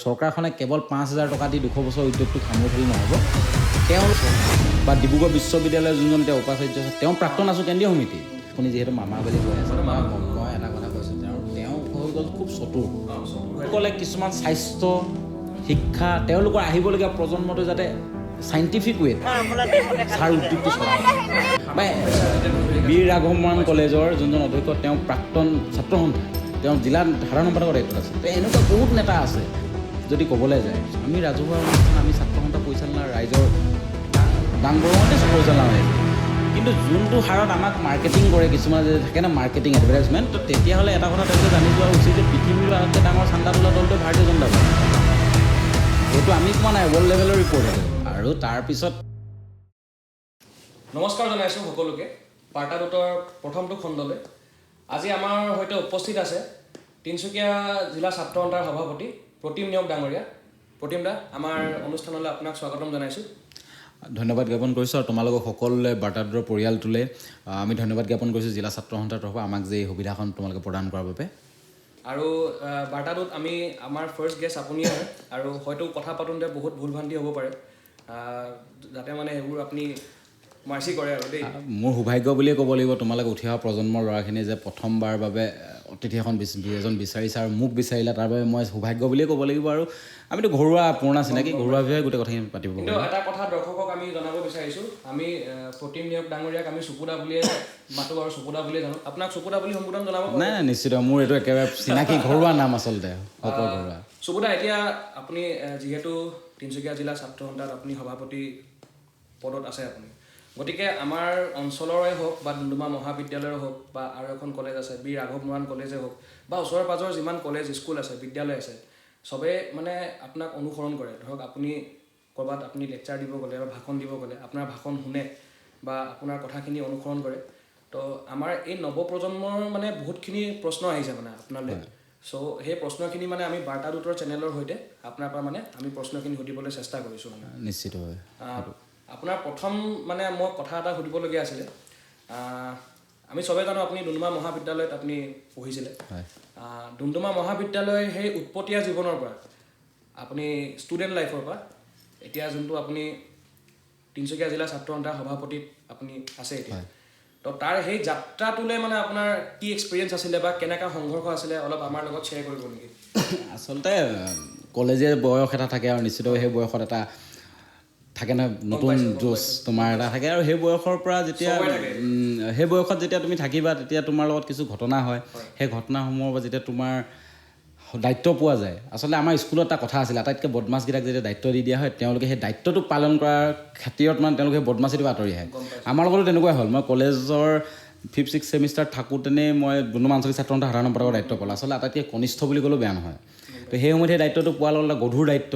চৰকাৰখনে কেৱল 5,000 টকা দি 200 বছৰ উদ্যোগটো সামৰি থ'লে নহ'ব। তেওঁ বা ডিব্ৰুগড় বিশ্ববিদ্যালয়ৰ যোনজন এতিয়া উপাচাৰ্য আছে তেওঁ প্ৰাক্তন আছো কেন্দ্ৰীয় সমিতি। আপুনি যিহেতু মামা বুলি কৈ আছে, মই এটা কথা কৈছোঁ, তেওঁ হৈ গ'ল খুব চতুৰ। সকলে কিছুমান স্বাস্থ্য শিক্ষা তেওঁলোকৰ আহিবলগীয়া প্ৰজন্মটো যাতে চাইণ্টিফিক ৱেত ছাৰ উদ্যোগটো চলাব। বা বীৰ ৰাঘৱমৰাণ কলেজৰ যোনজন অধ্যক্ষ তেওঁ প্ৰাক্তন ছাত্ৰ সন্থা, তেওঁ জিলা সাধাৰণ সম্পাদকৰ দায়িত্বত আছে। এনেকুৱা বহুত নেতা আছে। যদি ক'বলৈ যায় আমি ৰাজহুৱা অনুষ্ঠান আমি ছাত্ৰ সন্থা পৰিচালনা ৰাইজৰ ডাঙৰতে পৰিচালনা হৈ আছে, কিন্তু যোনটো হাৰত আমাক মাৰ্কেটিং কৰে কিছুমান যে থাকে না মাৰ্কেটিং এডভাৰটাইজমেণ্ট, তো তেতিয়াহ'লে এটা কথা তেওঁলোকে জানি যোৱা উচিত যে পৃথিৱীৰ আটাইতকৈ ডাঙৰ চান্দা তোলা দলটো ভাৰতীয় জনতা পাৰ্টি। এইটো আমি কোৱা নাই, ৱৰ্ল্ড লেভেলৰ ৰিপৰ্ট আছে। আৰু তাৰপিছত নমস্কাৰ জনাইছোঁ সকলোকে বাৰ্তাদূতৰ প্ৰথমটো খণ্ডলৈ। আজি আমাৰ সৈতে উপস্থিত আছে তিনিচুকীয়া জিলা ছাত্ৰ সন্থাৰ সভাপতি প্ৰতিম নিয়োগ ডাঙৰীয়া। প্ৰতিম দা, আমাৰ অনুষ্ঠানলৈ আপোনাক স্বাগতম জনাইছোঁ। ধন্যবাদ জ্ঞাপন কৰিছোঁ। আৰু তোমালোকক সকলোৱে বাৰ্তাদূতৰ পৰিয়ালটোলৈ আমি ধন্যবাদ জ্ঞাপন কৰিছোঁ জিলা ছাত্ৰ সন্থাৰ তৰফৰ আমাক যে এই সুবিধাখন তোমালোকে প্ৰদান কৰাৰ বাবে। আৰু বাৰ্তাদূত আমি আমাৰ ফাৰ্ষ্ট গেষ্ট আপুনিয়ে হয়, আৰু হয়তো কথা পাতোঁতে বহুত ভুল ভ্ৰান্তি হ'ব পাৰে, যাতে মানে সেইবোৰ আপুনি মাৰ্চি কৰে আৰু দেই। মোৰ সৌভাগ্য বুলিয়ে ক'ব লাগিব তোমালোকে উঠি অহা প্ৰজন্মৰ ল'ৰাখিনিয়ে যে প্ৰথমবাৰ বাবে অতিথি এজন বিচাৰিছে আৰু মোক বিচাৰিলে, তাৰ বাবে মই সৌভাগ্য বুলিয়ে ক'ব লাগিব। আৰু আমিতো ঘৰুৱা পুৰণা চিনাকি, ঘৰুৱাভাৱে গোটেই কথাখিনি পাতিব কিন্তু এটা কথা দৰ্শকক আমি জনাব বিচাৰিছোঁ, আমি প্ৰতিম নিয়োগ ডাঙৰীয়াক আমি চকুদা বুলিয়ে মাতো আৰু চকুদা বুলিয়ে জানো। আপোনাক চকুদা বুলি সম্বোধন জনাব? নাই নিশ্চিত, মোৰ এইটো একেবাৰে চিনাকি ঘৰুৱা নাম আচলতে, সকলো ঘৰুৱা। চকুদা, এতিয়া আপুনি যিহেতু তিনিচুকীয়া জিলা ছাত্ৰ সন্থাত আপুনি সভাপতি পদত আছে আপুনি, গতিকে আমাৰ অঞ্চলৰে হওক বা ডুমডুমা মহাবিদ্যালয়ৰে হওক বা আৰু এখন কলেজ আছে বীৰ ৰাঘৱমৰাণ কলেজে হওক বা ওচৰে পাঁজৰে যিমান কলেজ স্কুল আছে বিদ্যালয় আছে, চবেই মানে আপোনাক অনুসৰণ কৰে। ধৰক আপুনি ক'ৰবাত আপুনি লেকচাৰ দিব গ'লে বা ভাষণ দিব গ'লে আপোনাৰ ভাষণ শুনে বা আপোনাৰ কথাখিনি অনুসৰণ কৰে। তো আমাৰ এই নৱপ্ৰজন্মৰ মানে বহুতখিনি প্ৰশ্ন আহিছে মানে আপোনালৈ। চ' সেই প্ৰশ্নখিনি মানে আমি বাৰ্তাদূতৰ চেনেলৰ সৈতে আপোনাৰ পৰা মানে আমি প্ৰশ্নখিনি সুধিবলৈ চেষ্টা কৰিছোঁ মানে। নিশ্চিতভাৱে। আপোনাৰ প্ৰথম মানে মই কথা এটা সুধিবলগীয়া আছিলে। আমি চবেই জানো আপুনি ডুমডুমা মহাবিদ্যালয়ত আপুনি পঢ়িছিলে। ডুমডুমা মহাবিদ্যালয় সেই উৎপতীয়া জীৱনৰ পৰা আপুনি ষ্টুডেণ্ট লাইফৰ পৰা এতিয়া যোনটো আপুনি তিনিচুকীয়া জিলা ছাত্ৰ সন্থাৰ সভাপতিত আপুনি আছে এতিয়া, তো তাৰ সেই যাত্ৰাটোলৈ মানে আপোনাৰ কি এক্সপিৰিয়েঞ্চ আছিলে বা কেনেকুৱা সংঘৰ্ষ আছিলে অলপ আমাৰ লগত শ্বেয়াৰ কৰিব নেকি? আচলতে কলেজীয়া বয়স এটা থাকে আৰু নিশ্চিতভাৱে সেই বয়সত এটা থাকে নহয় নতুন জোচ তোমাৰ এটা থাকে। আৰু সেই বয়সৰ পৰা যেতিয়া সেই বয়সত যেতিয়া তুমি থাকিবা তেতিয়া তোমাৰ লগত কিছু ঘটনা হয়। সেই ঘটনাসমূহৰ পৰা যেতিয়া তোমাৰ দায়িত্ব পোৱা যায়, আচলতে আমাৰ স্কুলত এটা কথা আছিলে, আটাইতকৈ বদমাছকেইটাক যেতিয়া দায়িত্ব দি দিয়া হয় তেওঁলোকে সেই দায়িত্বটো পালন কৰাৰ খাতিৰত মানে তেওঁলোকে বদমাছিটো আঁতৰি আহে। আমাৰ লগতো তেনেকুৱাই হ'ল। মই কলেজৰ 5th 6th ছেমিষ্টাৰত থাকোঁতেনেই মই ডুমডুমা আঞ্চলিক ছাত্ৰ সন্থাৰ সাধাৰণ সম্পাদকৰ দায়িত্ব পালোঁ। আচলতে আটাইতকৈ কনিষ্ঠ বুলি ক'লেও বেয়া নহয়। তো সেই সময়ত সেই দায়িত্বটো পোৱাৰ লগত গধুৰ দায়িত্ব।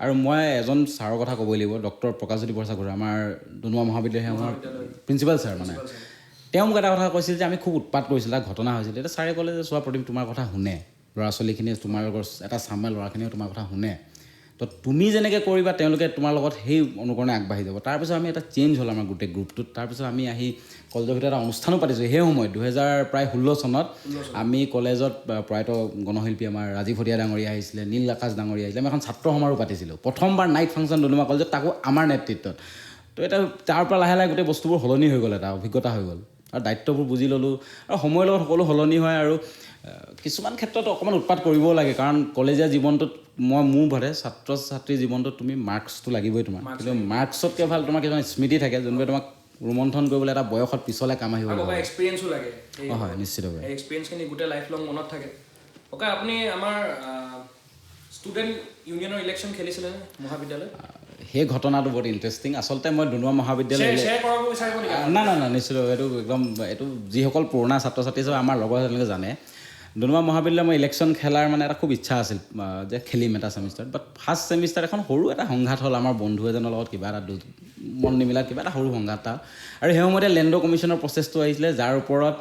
আৰু মই এজন ছাৰৰ কথা ক'বই লাগিব, ডক্টৰ প্ৰকাশজ্যোতি বৰছা গুৰু, আমাৰ ডুমডুমা মহাবিদ্যালয়ৰ প্ৰিন্সিপাল ছাৰ। মানে তেওঁ মোক এটা কথা কৈছিল যে আমি খুব উৎপাত কৰিছিলোঁ, এটা ঘটনা হৈছিল। এতিয়া ছাৰে ক'লে যে চোৱা প্ৰতিম, তোমাৰ কথা শুনে, ল'ৰা ছোৱালীখিনিয়ে তোমাৰ লগত এটা চামে ল'ৰাখিনিয়েও তোমাৰ কথা শুনে, তো তুমি যেনেকৈ কৰিবা তেওঁলোকে তোমাৰ লগত সেই অনুকৰণে আগবাঢ়ি যাব। তাৰপিছত আমি এটা চেঞ্জ হ'ল আমাৰ গোটেই গ্ৰুপটোত। তাৰপিছত আমি আহি কলেজৰ ভিতৰত এটা অনুষ্ঠানো পাতিছোঁ। সেই সময়ত 2016 চনত আমি কলেজত প্ৰয়াত গণশিল্পী আমাৰ ৰাজীৱ ভটীয়া ডাঙৰীয়া আহিছিলে, নীল আকাশ ডাঙৰীয়া আহিছিলে। আমি এখন ছাত্ৰ সমাৰোহ পাতিছিলোঁ, প্ৰথমবাৰ নাইট ফাংচন ডুমডুমা কলেজত, তাকো আমাৰ নেতৃত্বত। তো এটা তাৰ পৰা লাহে লাহে গোটেই বস্তুবোৰ সলনি হৈ গ'ল, এটা অভিজ্ঞতা হৈ গ'ল আৰু দায়িত্ববোৰ বুজি ল'লোঁ। আৰু সময়ৰ লগত সকলো সলনি হয় আৰু কিছুমান ক্ষেত্ৰত অকণমান উৎপাত কৰিবও লাগে, কাৰণ কলেজীয়া জীৱনটোত মোৰ ভাবে ছাত্ৰ ছাত্ৰীৰ জীৱনটোত তুমি মাৰ্কছটো লাগিবই তোমাৰ, কিন্তু মাৰ্কছতকৈ ভাল তোমাৰ কিছুমান স্মৃতি থাকে যোনবোৰে তোমাক ৰোমন্থন কৰিবলৈ এটা বয়সত পিছলৈ কাম আহিব লাগে। এক্সপিৰিয়েঞ্চো লাগে। হয়, নিশ্চিতভাৱে। এই এক্সপিৰিয়েঞ্চখিনি গোটেই লাইফ লং মনত থাকে। অ'কে, আপুনি আমাৰ ষ্টুডেণ্ট ইউনিয়নৰ ইলেকশ্যন খেলিছিলেনে মহাবিদ্যালয়ত? সেই ঘটনাটো বহুত ইণ্টাৰেষ্টিং। আচলতে মই ডুমডুমা মহাবিদ্যালয় নাই নিশ্চিত, এইটো একদম এইটো যিসকল পুৰণা ছাত্ৰ ছাত্ৰী আছে আমাৰ লগৰ তেওঁলোকে জানে। ডুমডুমা মহাবিদ্যালয় মই ইলেকশ্যন খেলাৰ মানে এটা খুব ইচ্ছা আছিল যে খেলিম এটা ছেমিষ্টাৰত। বাট ফাৰ্ষ্ট ছেমিষ্টাৰ এখন সৰু এটা সংঘাত হ'ল আমাৰ বন্ধু এজনৰ লগত, কিবা এটা মন নিমিলাত কিবা এটা সৰু সংঘাত এটা। আৰু সেই সময়তে লেণ্ড কমিশ্যনৰ প্ৰচেছটো আহিছিলে, যাৰ ওপৰত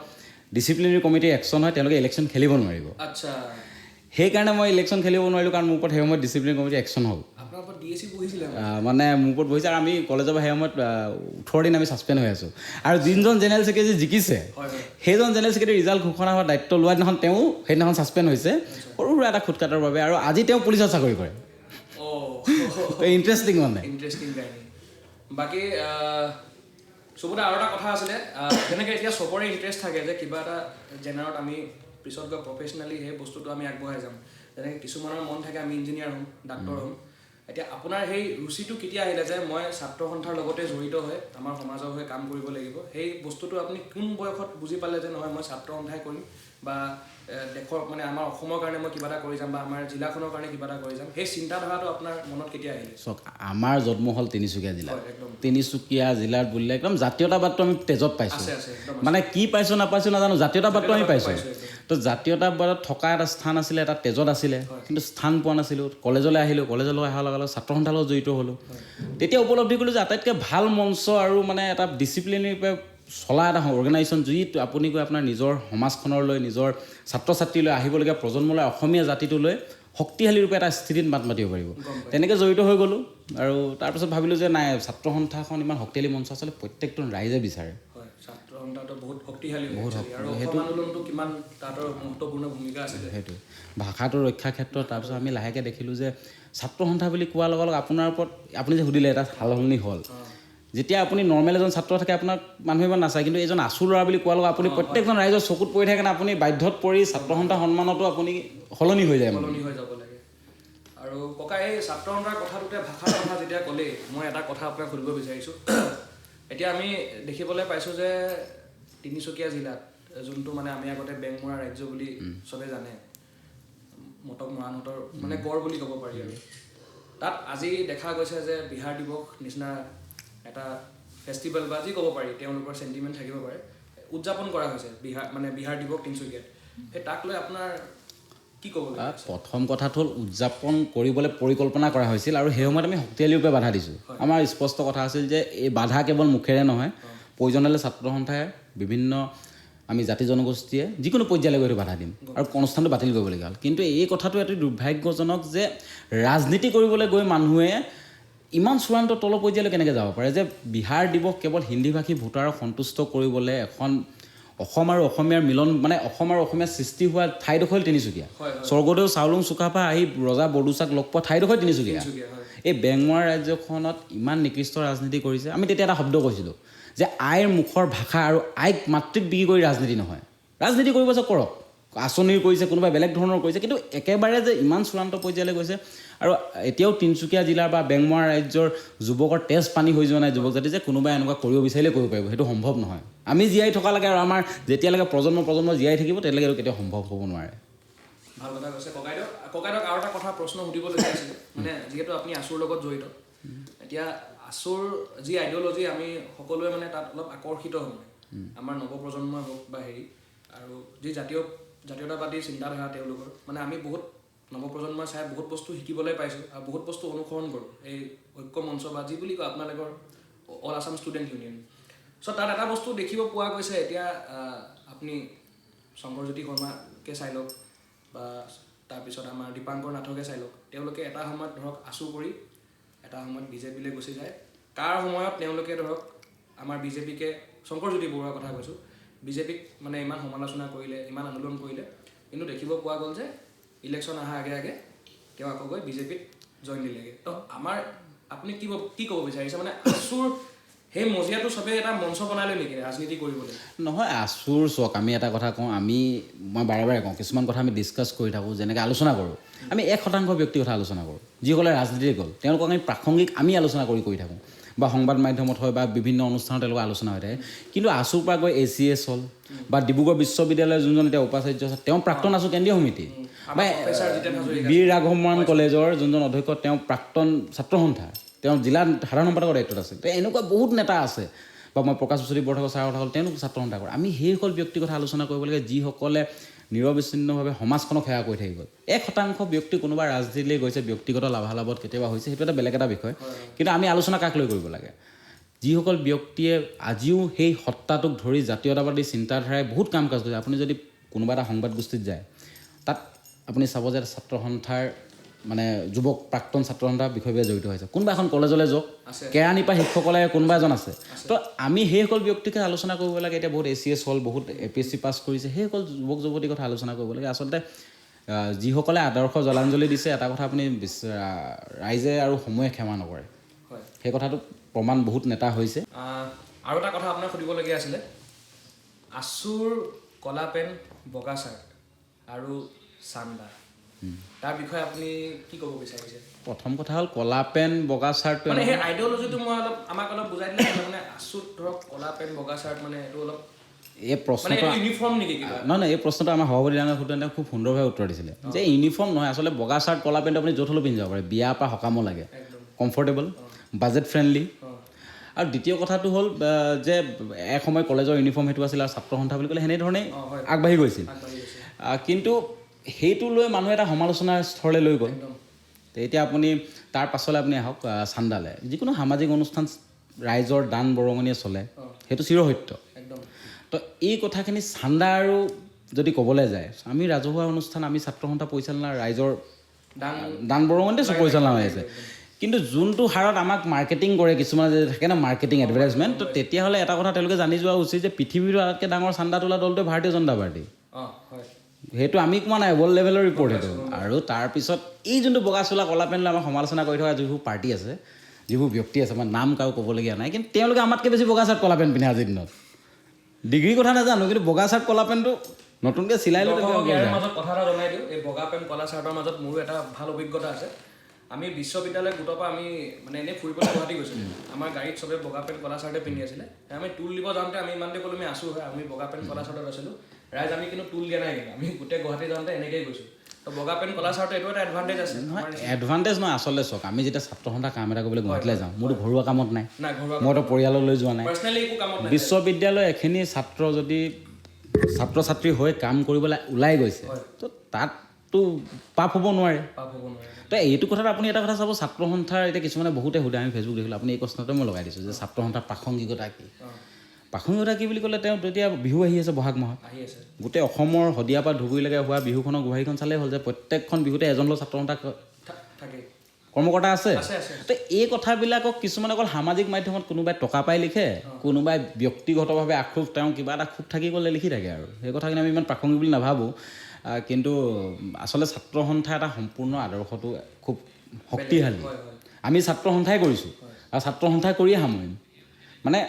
ডিচিপ্লিনাৰী কমিটিৰ একশ্যন হয়, তেওঁলোকে ইলেকশ্যন খেলিব নোৱাৰিব। আচ্ছা, সেইকাৰণে মই ইলেকশ্যন খেলিব নোৱাৰিলোঁ, কাৰণ মোৰ ওপৰত সেই সময়ত ডিচিপ্লিনাৰী কমিটিৰ একশ্যন হ'ল। মানে মোৰ ওপৰত বহিছে আৰু আমি কলেজৰ পৰা সেই সময়ত 18 দিন আমি ছাছপেণ্ড হৈ আছোঁ। আৰু যোনজন জেনেৰেল ছেক্ৰেটাৰী জিকিছে সেইজন জেনেৰেল ছেক্ৰেটাৰী ৰিজাল্ট ঘোষণা হোৱাৰ দায়িত্ব লোৱাৰ দিনাখন তেওঁ সেইদিনাখন ছাছপেণ্ড হৈছে সৰু সুৰা এটা খুটখাটৰ বাবে। আৰু আজি তেওঁ পুলিচত চাকৰি কৰে। ইণ্টাৰেষ্টিং মানে ইণ্টাৰেষ্টিং কাহিনী বাকী চবতে আৰু এটা কথা আছিলে যেনেকৈ এতিয়া চবৰে ইণ্টাৰেষ্ট থাকে যে কিবা এটা জেনাৰত আমি পিছত গৈ প্ৰফেচনেলি সেই বস্তুটো আমি আগবঢ়াই যাম যেনেকৈ কিছুমানৰ মন থাকে আমি ইঞ্জিনিয়াৰ হ'ম ডাক্তৰ হ'ম এতিয়া আপোনাৰ সেই ৰুচিটো কেতিয়া আহিলে যে মই ছাত্ৰ সন্থাৰ লগতে জড়িত হৈ আমাৰ সমাজৰ হৈ কাম কৰিব লাগিব সেই বস্তুটো আপুনি কোন বয়সত বুজি পালে যে নহয় মই ছাত্ৰ সন্থাই কৰিম বা দেশৰ মানে আমাৰ অসমৰ কাৰণে মই কিবা এটা কৰি যাম বা আমাৰ জিলাখনৰ কাৰণে কিবা এটা কৰি যাম সেই চিন্তাধাৰাটো আপোনাৰ মনত কেতিয়া আহিলে চাওক আমাৰ জন্ম হ'ল তিনিচুকীয়া জিলাত একদম তিনিচুকীয়া জিলাত বুলিলে একদম জাতীয়তাবাদটো আমি তেজত পাইছোঁ আছে আছে একদম মানে কি পাইছোঁ নাপাইছোঁ নাজানো জাতীয়তাবাদটো আমি পাইছোঁ একদম। তো জাতীয়তাবাদত থকা এটা স্থান আছিলে এটা তেজত আছিলে কিন্তু স্থান পোৱা নাছিলোঁ কলেজলৈ আহিলোঁ কলেজলৈ অহাৰ লগে লগে ছাত্ৰ সন্থাৰ লগত জড়িত হ'লোঁ তেতিয়া উপলব্ধি কৰিলোঁ যে আটাইতকৈ ভাল মঞ্চ আৰু মানে এটা ডিচিপ্লিনেৰী চলা এটা অৰ্গেনাইজেশ্যন যি আপুনি গৈ আপোনাৰ নিজৰ সমাজখনলৈ নিজৰ ছাত্ৰ ছাত্ৰীলৈ আহিবলগীয়া প্ৰজন্মলৈ অসমীয়া জাতিটোলৈ শক্তিশালী ৰূপে এটা স্থিতিত মাত মাতিব পাৰিব তেনেকৈ জড়িত হৈ গ'লোঁ আৰু তাৰপিছত ভাবিলোঁ যে নাই ছাত্ৰ সন্থাখন ইমান শক্তিশালী মঞ্চ আচলতে প্ৰত্যেকটো ৰাইজে বিচাৰে হয় ছাত্ৰ সন্থাটো বহুত শক্তিশালী আৰু অসম আন্দোলনটো কিমান তাতৰ মহত্বপূৰ্ণ ভূমিকা আছিলে সেইটোৱে ভাষাটো ৰক্ষাৰ ক্ষেত্ৰত তাৰপিছত আমি লাহেকৈ দেখিলোঁ যে ছাত্ৰ সন্থা বুলি কোৱাৰ লগে লগে আপোনাৰ ওপৰত আপুনি যে সুধিলে এটা সালসলনি হ'ল যেতিয়া আপুনি নৰ্মেল এজন ছাত্ৰ থাকে আপোনাক মানুহে ইমান নাচায় কিন্তু এজন আচু ল'ৰা বুলি কোৱাৰ লগত আপুনি প্ৰত্যেকজন ৰাইজৰ চকুত পৰি থাকে আপুনি বাধ্যত পৰি ছাত্ৰ সন্থা সন্মানতো আপুনি সলনি হৈ যায় সলনি হৈ যাব লাগে আৰু ককা এই ছাত্ৰ সন্থাৰ কথাটোতে ভাষাৰ কথা যেতিয়া ক'লেই মই এটা কথা আপোনাক সুধিব বিচাৰিছোঁ এতিয়া আমি দেখিবলৈ পাইছোঁ যে তিনিচুকীয়া জিলাত যোনটো মানে আমি আগতে বেংমৰা ৰাজ্য বুলি চবে জানে মটক মৰাণহঁতৰ মানে গড় বুলি ক'ব পাৰি আৰু তাত আজি দেখা গৈছে যে বিহাৰ দিৱস নিচিনা এটা ফেষ্টিভেল বা যি ক'ব পাৰি তেওঁলোকৰ চেণ্টিমেণ্ট থাকিব পাৰে উদযাপন কৰা হৈছে বিহাৰ দিৱস তিনিচুকীয়াত সেই তাক লৈ আপোনাৰ কি ক'ব প্ৰথম কথাটো হ'ল উদযাপন কৰিবলৈ পৰিকল্পনা কৰা হৈছিল আৰু সেই সময়ত আমি শক্তিশালী ৰূপে বাধা দিছোঁ আমাৰ স্পষ্ট কথা আছিল যে এই বাধা কেৱল মুখেৰে নহয় প্ৰয়োজন হ'লে ছাত্ৰ সন্থাই বিভিন্ন আমি জাতি জনগোষ্ঠীয়ে যিকোনো পৰ্যায়লৈ গৈ বাধা দিম আৰু অনুষ্ঠানটো বাতিল কৰিবলগীয়া হ'ল কিন্তু এই কথাটো এটি দুৰ্ভাগ্যজনক যে ৰাজনীতি কৰিবলৈ গৈ মানুহে ইমান চূড়ান্ত তল পৰ্যায়লৈ কেনেকৈ যাব পাৰে যে বিহাৰ দিৱস কেৱল হিন্দীভাষী ভোটাৰক সন্তুষ্ট কৰিবলৈ এখন অসম আৰু অসমীয়াৰ মিলন মানে অসম আৰু অসমীয়াৰ সৃষ্টি হোৱা ঠাইডোখৰ তিনিচুকীয়া স্বৰ্গদেউ চাওলুং চুকাফা আহি ৰজা বৰদুচাক লগ পোৱা ঠাইডোখৰ তিনিচুকীয়া এই বেংমৰা ৰাজ্যখনত ইমান নিকৃষ্ট ৰাজনীতি কৰিছে আমি তেতিয়া এটা শব্দ কৈছিলোঁ যে আইৰ মুখৰ ভাষা আৰু আইক মাতৃক বিক্ৰী কৰি ৰাজনীতি নহয় ৰাজনীতি কৰিব যে কৰক আঁচনিৰ কৰিছে কোনোবাই বেলেগ ধৰণৰ কৰিছে কিন্তু একেবাৰে যে ইমান চূড়ান্ত পৰ্যায়লৈ গৈছে আৰু এতিয়াও তিনিচুকীয়া জিলাৰ বা বেংমৰা ৰাজ্যৰ যুৱকৰ তেজ পানী হৈ যোৱা নাই যুৱক জাতি যে কোনোবাই এনেকুৱা কৰিব বিচাৰিলে কৰিব পাৰিব সেইটো সম্ভৱ নহয় আমি জীয়াই থকা লাগে আৰু আমাৰ যেতিয়ালৈকে প্ৰজন্ম জীয়াই থাকিব তেতিয়ালৈকে এইটো কেতিয়াও সম্ভৱ হ'ব নোৱাৰে ভাল কথা কৈছে ককাইদেউক আৰু এটা কথা প্ৰশ্ন সুধিবলগীয়া আছিলে মানে যিহেতু আপুনি আছুৰ লগত জড়িত এতিয়া আছুৰ যি আইডিঅ'লজি আমি সকলোৱে মানে তাত অলপ আকৰ্ষিত হওঁ আমাৰ নৱপ্ৰজন্মই হওক বা হেৰি আৰু যি জাতীয়তাবাদী চিন্তাধাৰা তেওঁলোকৰ মানে আমি বহুত নৱপ্ৰজন্মই চাই বহুত বস্তু শিকিবলৈ পাইছোঁ আৰু বহুত বস্তু অনুসৰণ কৰোঁ এই ঐক্য মঞ্চ বা যি বুলি কয় আপোনালোকৰ অল আছাম ষ্টুডেণ্ট ইউনিয়ন চ' তাত এটা বস্তু দেখিব পোৱা গৈছে এতিয়া আপুনি শংকৰজ্যোতি শৰ্মাকে চাই লওক বা তাৰপিছত আমাৰ দীপাংকৰ নাথকে চাই লওক তেওঁলোকে এটা সময়ত ধৰক আছু কৰি এটা সময়ত বিজেপিলৈ গুচি যায় কাৰ সময়ত তেওঁলোকে ধৰক আমাৰ বিজেপিকে শংকৰজ্যোতি বৰুৱাৰ কথা কৈছোঁ বিজেপিক মানে ইমান সমালোচনা কৰিলে ইমান আন্দোলন কৰিলে কিন্তু দেখিব পোৱা গ'ল যে ইলেকশ্যন অহাৰ আগে আগে তেওঁ আকৌ গৈ বিজেপিত জইন দিলেগৈ তো আমাৰ আপুনি কি ক'ব বিচাৰিছে মানে আছুৰ সেই মজিয়াটো চবেই এটা মঞ্চ বনাই লৈ নেকি ৰাজনীতি কৰিবলৈ নহয় আছুৰ চাওক আমি এটা কথা কওঁ মই বাৰে বাৰে কওঁ কিছুমান কথা আমি ডিছকাছ কৰি থাকোঁ যেনেকৈ আলোচনা কৰোঁ আমি 1% ব্যক্তিৰ কথা আলোচনা কৰোঁ যিসকলে ৰাজনীতি গ'ল তেওঁলোকক আমি প্ৰাসংগিক আমি আলোচনা কৰি থাকোঁ বা সংবাদ মাধ্যমত হয় বা বিভিন্ন অনুষ্ঠানত তেওঁলোকৰ আলোচনা হৈ থাকে কিন্তু আছুৰ পৰা গৈ ACS হ'ল বা ডিব্ৰুগড় বিশ্ববিদ্যালয়ৰ যোনজন এতিয়া উপাচাৰ্য আছে তেওঁ প্ৰাক্তন আছু কেন্দ্ৰীয় সমিতি বা বীৰ ৰাঘৱমৰাণ কলেজৰ যোনজন অধ্যক্ষ তেওঁ প্ৰাক্তন ছাত্ৰ সন্থা তেওঁ জিলা সাধাৰণ সম্পাদকৰ দায়িত্বত আছে তো এনেকুৱা বহুত নেতা আছে বা মই প্ৰকাশ চৌধুৰী বৰঠাকুৰ ছাৰৰ কথা হ'ল তেওঁলোক ছাত্ৰ সন্থা কৰে আমি সেইসকল ব্যক্তিৰ কথা আলোচনা কৰিব লাগে যিসকলে নিৰবিচ্ছিন্নভাৱে সমাজখনক সেৱা কৰি থাকি গ'ল 1% ব্যক্তি কোনোবা ৰাজনীতিলৈ গৈছে ব্যক্তিগত লাভালাভত কেতিয়াবা হৈছে সেইটো এটা বেলেগ এটা বিষয় কিন্তু আমি আলোচনা কাক লৈ কৰিব লাগে যিসকল ব্যক্তিয়ে আজিও সেই সত্তাটোক ধৰি জাতীয়তাবাদী চিন্তাধাৰাই বহুত কাম কাজ কৰিছে আপুনি যদি কোনোবা এটা সংবাদ গোষ্ঠীত যায় তাত আপুনি চাব যে ছাত্ৰ সন্থাৰ মানে যুৱক প্ৰাক্তন ছাত্ৰ সন্থাৰ বিষয়ে জড়িত হৈছে কোনোবা এখন কলেজলৈ যাওক কেৰাণী পৰা শিক্ষকলে কোনোবা এজন আছে তো আমি সেইসকল ব্যক্তিকে আলোচনা কৰিব লাগে এতিয়া বহুত ACS হ'ল বহুত APSC পাছ কৰিছে সেইসকল যুৱক যুৱতীৰ কথা আলোচনা কৰিব লাগে আচলতে যিসকলে আদৰ্শ জলাঞ্জলি দিছে এটা কথা আপুনি ৰাইজে আৰু সময়ে ক্ষমা নকৰে হয় সেই কথাটো প্ৰমাণ বহুত নেতা হৈছে আৰু এটা কথা আপোনাক সুধিবলগীয়া আছিলে আচুৰ কলা পেণ্ট বগা চাৰ্ট আৰু চান্দা তাৰ বিষয়ে আপুনি কি ক'ব বিচাৰিছে প্ৰথম কথা হ'ল কলা পেণ্ট বগা চাৰ্ট মানে সেই আইডিঅ'লজিটো মই আমাক অলপ বুজাই দিলে মানে আচুত ধৰক কলা পেণ্ট বগা চাৰ্ট মানে এইটো অলপ এই প্ৰশ্নটো ইউনিফৰ্ম নেকি কিবা নহয় এই প্ৰশ্নটো আমাৰ সভাপতি ডাঙৰ সুধোঁতে খুব সুন্দৰভাৱে উত্তৰ দিছিলে যে ইউনিফৰ্ম নহয় আচলতে বগা চাৰ্ট কলা পেণ্ট আপুনি য'ত হ'লেও পিন্ধি যাব পাৰে বিয়া পৰা সকামো লাগে কমফৰ্টেবল বাজেট ফ্ৰেণ্ডলি আৰু দ্বিতীয় কথাটো হ'ল যে এসময় কলেজৰ ইউনিফৰ্ম সেইটো আছিল আৰু ছাত্ৰ সন্থা বুলি ক'লে সেনেধৰণেই আগবাঢ়ি গৈছিল কিন্তু সেইটো লৈ মানুহে এটা সমালোচনাৰ স্তৰলৈ লৈ গ'ল এতিয়া আপুনি তাৰ পাছলৈ আপুনি আহক চান্দালে যিকোনো সামাজিক অনুষ্ঠান ৰাইজৰ দান বৰঙণিয়ে চলে সেইটো চিৰসত্য তো এই কথাখিনি চান্দা আৰু যদি ক'বলৈ যায় আমি ৰাজহুৱা অনুষ্ঠান আমি ছাত্ৰ সন্থা পৰিচালনা ৰাইজৰ দান বৰঙণিতে পৰিচালনা হৈ আছে কিন্তু যোনটো হাৰত আমাক মাৰ্কেটিং কৰে কিছুমান যে থাকে না মাৰ্কেটিং এডভাৰটাইজমেণ্ট তো তেতিয়াহ'লে এটা কথা তেওঁলোকে জানি যোৱা উচিত যে পৃথিৱীৰ আটাইতকৈ ডাঙৰ চান্দা তোলা দলটোৱে ভাৰতীয় জনতা পাৰ্টি সেইটো আমি কোৱা নাই ৱৰ্ল্ড লেভেলৰ ৰিপৰ্ট সেইটো আৰু তাৰপিছত এই যোনটো বগা চোলা কলা পেণ্ট লৈ আমাক সমালোচনা কৰি থকা যিবোৰ পাৰ্টি আছে যিবোৰ ব্যক্তি আছে আমাৰ নাম কাৰো ক'বলগীয়া নাই কিন্তু তেওঁলোকে আমাতকৈ বেছি বগা চাৰ্ট কলা পেণ্ট পিন্ধে আজিৰ দিনত ডিগ্ৰী কথা নাজানো কিন্তু বগা চাৰ্ট কলা পেণ্টটো নতুনকৈ চিলাই লৈ ইয়াৰ মাজত কথা এটা জনাই দিওঁ এই বগা পেণ্ট কলা চাৰ্টৰ মাজত মোৰো এটা ভাল অভিজ্ঞতা আছে আমি বিশ্ববিদ্যালয় গোটৰ পৰা আমি মানে এনেই ফুৰিবলৈ গুৱাহাটী গৈছিলোঁ আমাৰ গাড়ীত চবে বগা পেণ্ট কলা চাৰ্টে পিন্ধি আছিলে আমি টুল দিব যাওঁতে আমি ইমানতে ক'লো আমি আছোঁ হয় আমি বগা পেণ্ট কলা চাৰ্টত আছিলোঁ ৰাইজ আমি কিন্তু টুল দিয়া নাই কিন্তু আমি গোটেই গুৱাহাটী যাওঁতে এনেকৈয়ে গৈছোঁ তো বগা পেণ্ট কলা চাৰ্টৰ এইটো এটা এডভান্টেজ আছে এডভান্টেজ নহয় আচলতে চাওক আমি যেতিয়া ছাত্ৰ সন্থা কাম এটা কৰিবলৈ গুৱাহাটীলৈ যাওঁ মোৰতো ঘৰুৱা কামত নাই ঘৰুৱা মইতো পৰিয়াললৈ যোৱা নাই পাৰ্চনেলি একো কামত নাই বিশ্ববিদ্যালয় এখিনি ছাত্ৰ যদি ছাত্ৰ ছাত্ৰী হৈ কাম কৰিবলৈ ওলাই গৈছে তো তাততো পাপ হ'ব নোৱাৰে তো এইটো কথাত আপুনি এটা কথা চাব ছাত্ৰ সন্থাৰ এতিয়া কিছুমানে বহুতে সোধে আমি ফেচবুক দেখিলোঁ আপুনি এই প্ৰশ্নতে মই লগাই দিছোঁ যে ছাত্ৰ সন্থাৰ প্ৰাসংগিকতা কি প্ৰাসংগিকতা কি বুলি ক'লে তেওঁ তেতিয়া বিহু আহি আছে বহাগ মাহত গোটেই অসমৰ শদিয়াৰ পৰা ধুবুৰীলৈকে হোৱা বিহুখনৰ গোহাৰিখন চালেই হ'ল যে প্ৰত্যেকখন বিহুতে এজন হ'লেও ছাত্ৰ সন্থা কৰ্মকৰ্তা আছে তো এই কথাবিলাকক কিছুমানে অকল সামাজিক মাধ্যমত কোনোবাই টকা পাই লিখে কোনোবাই ব্যক্তিগতভাৱে আক্ৰোশ তেওঁ কিবা এটা খুব থাকি গ'লে লিখি থাকে আৰু সেই কথাখিনি আমি ইমান প্ৰাসংগিক বুলি নাভাবোঁ কিন্তু আচলতে ছাত্ৰ সন্থা এটা সম্পূৰ্ণ আদৰ্শটো খুব শক্তিশালী আমি ছাত্ৰ সন্থাই কৰিছোঁ আৰু ছাত্ৰ সন্থাই কৰিয়ে সামৰিম মানে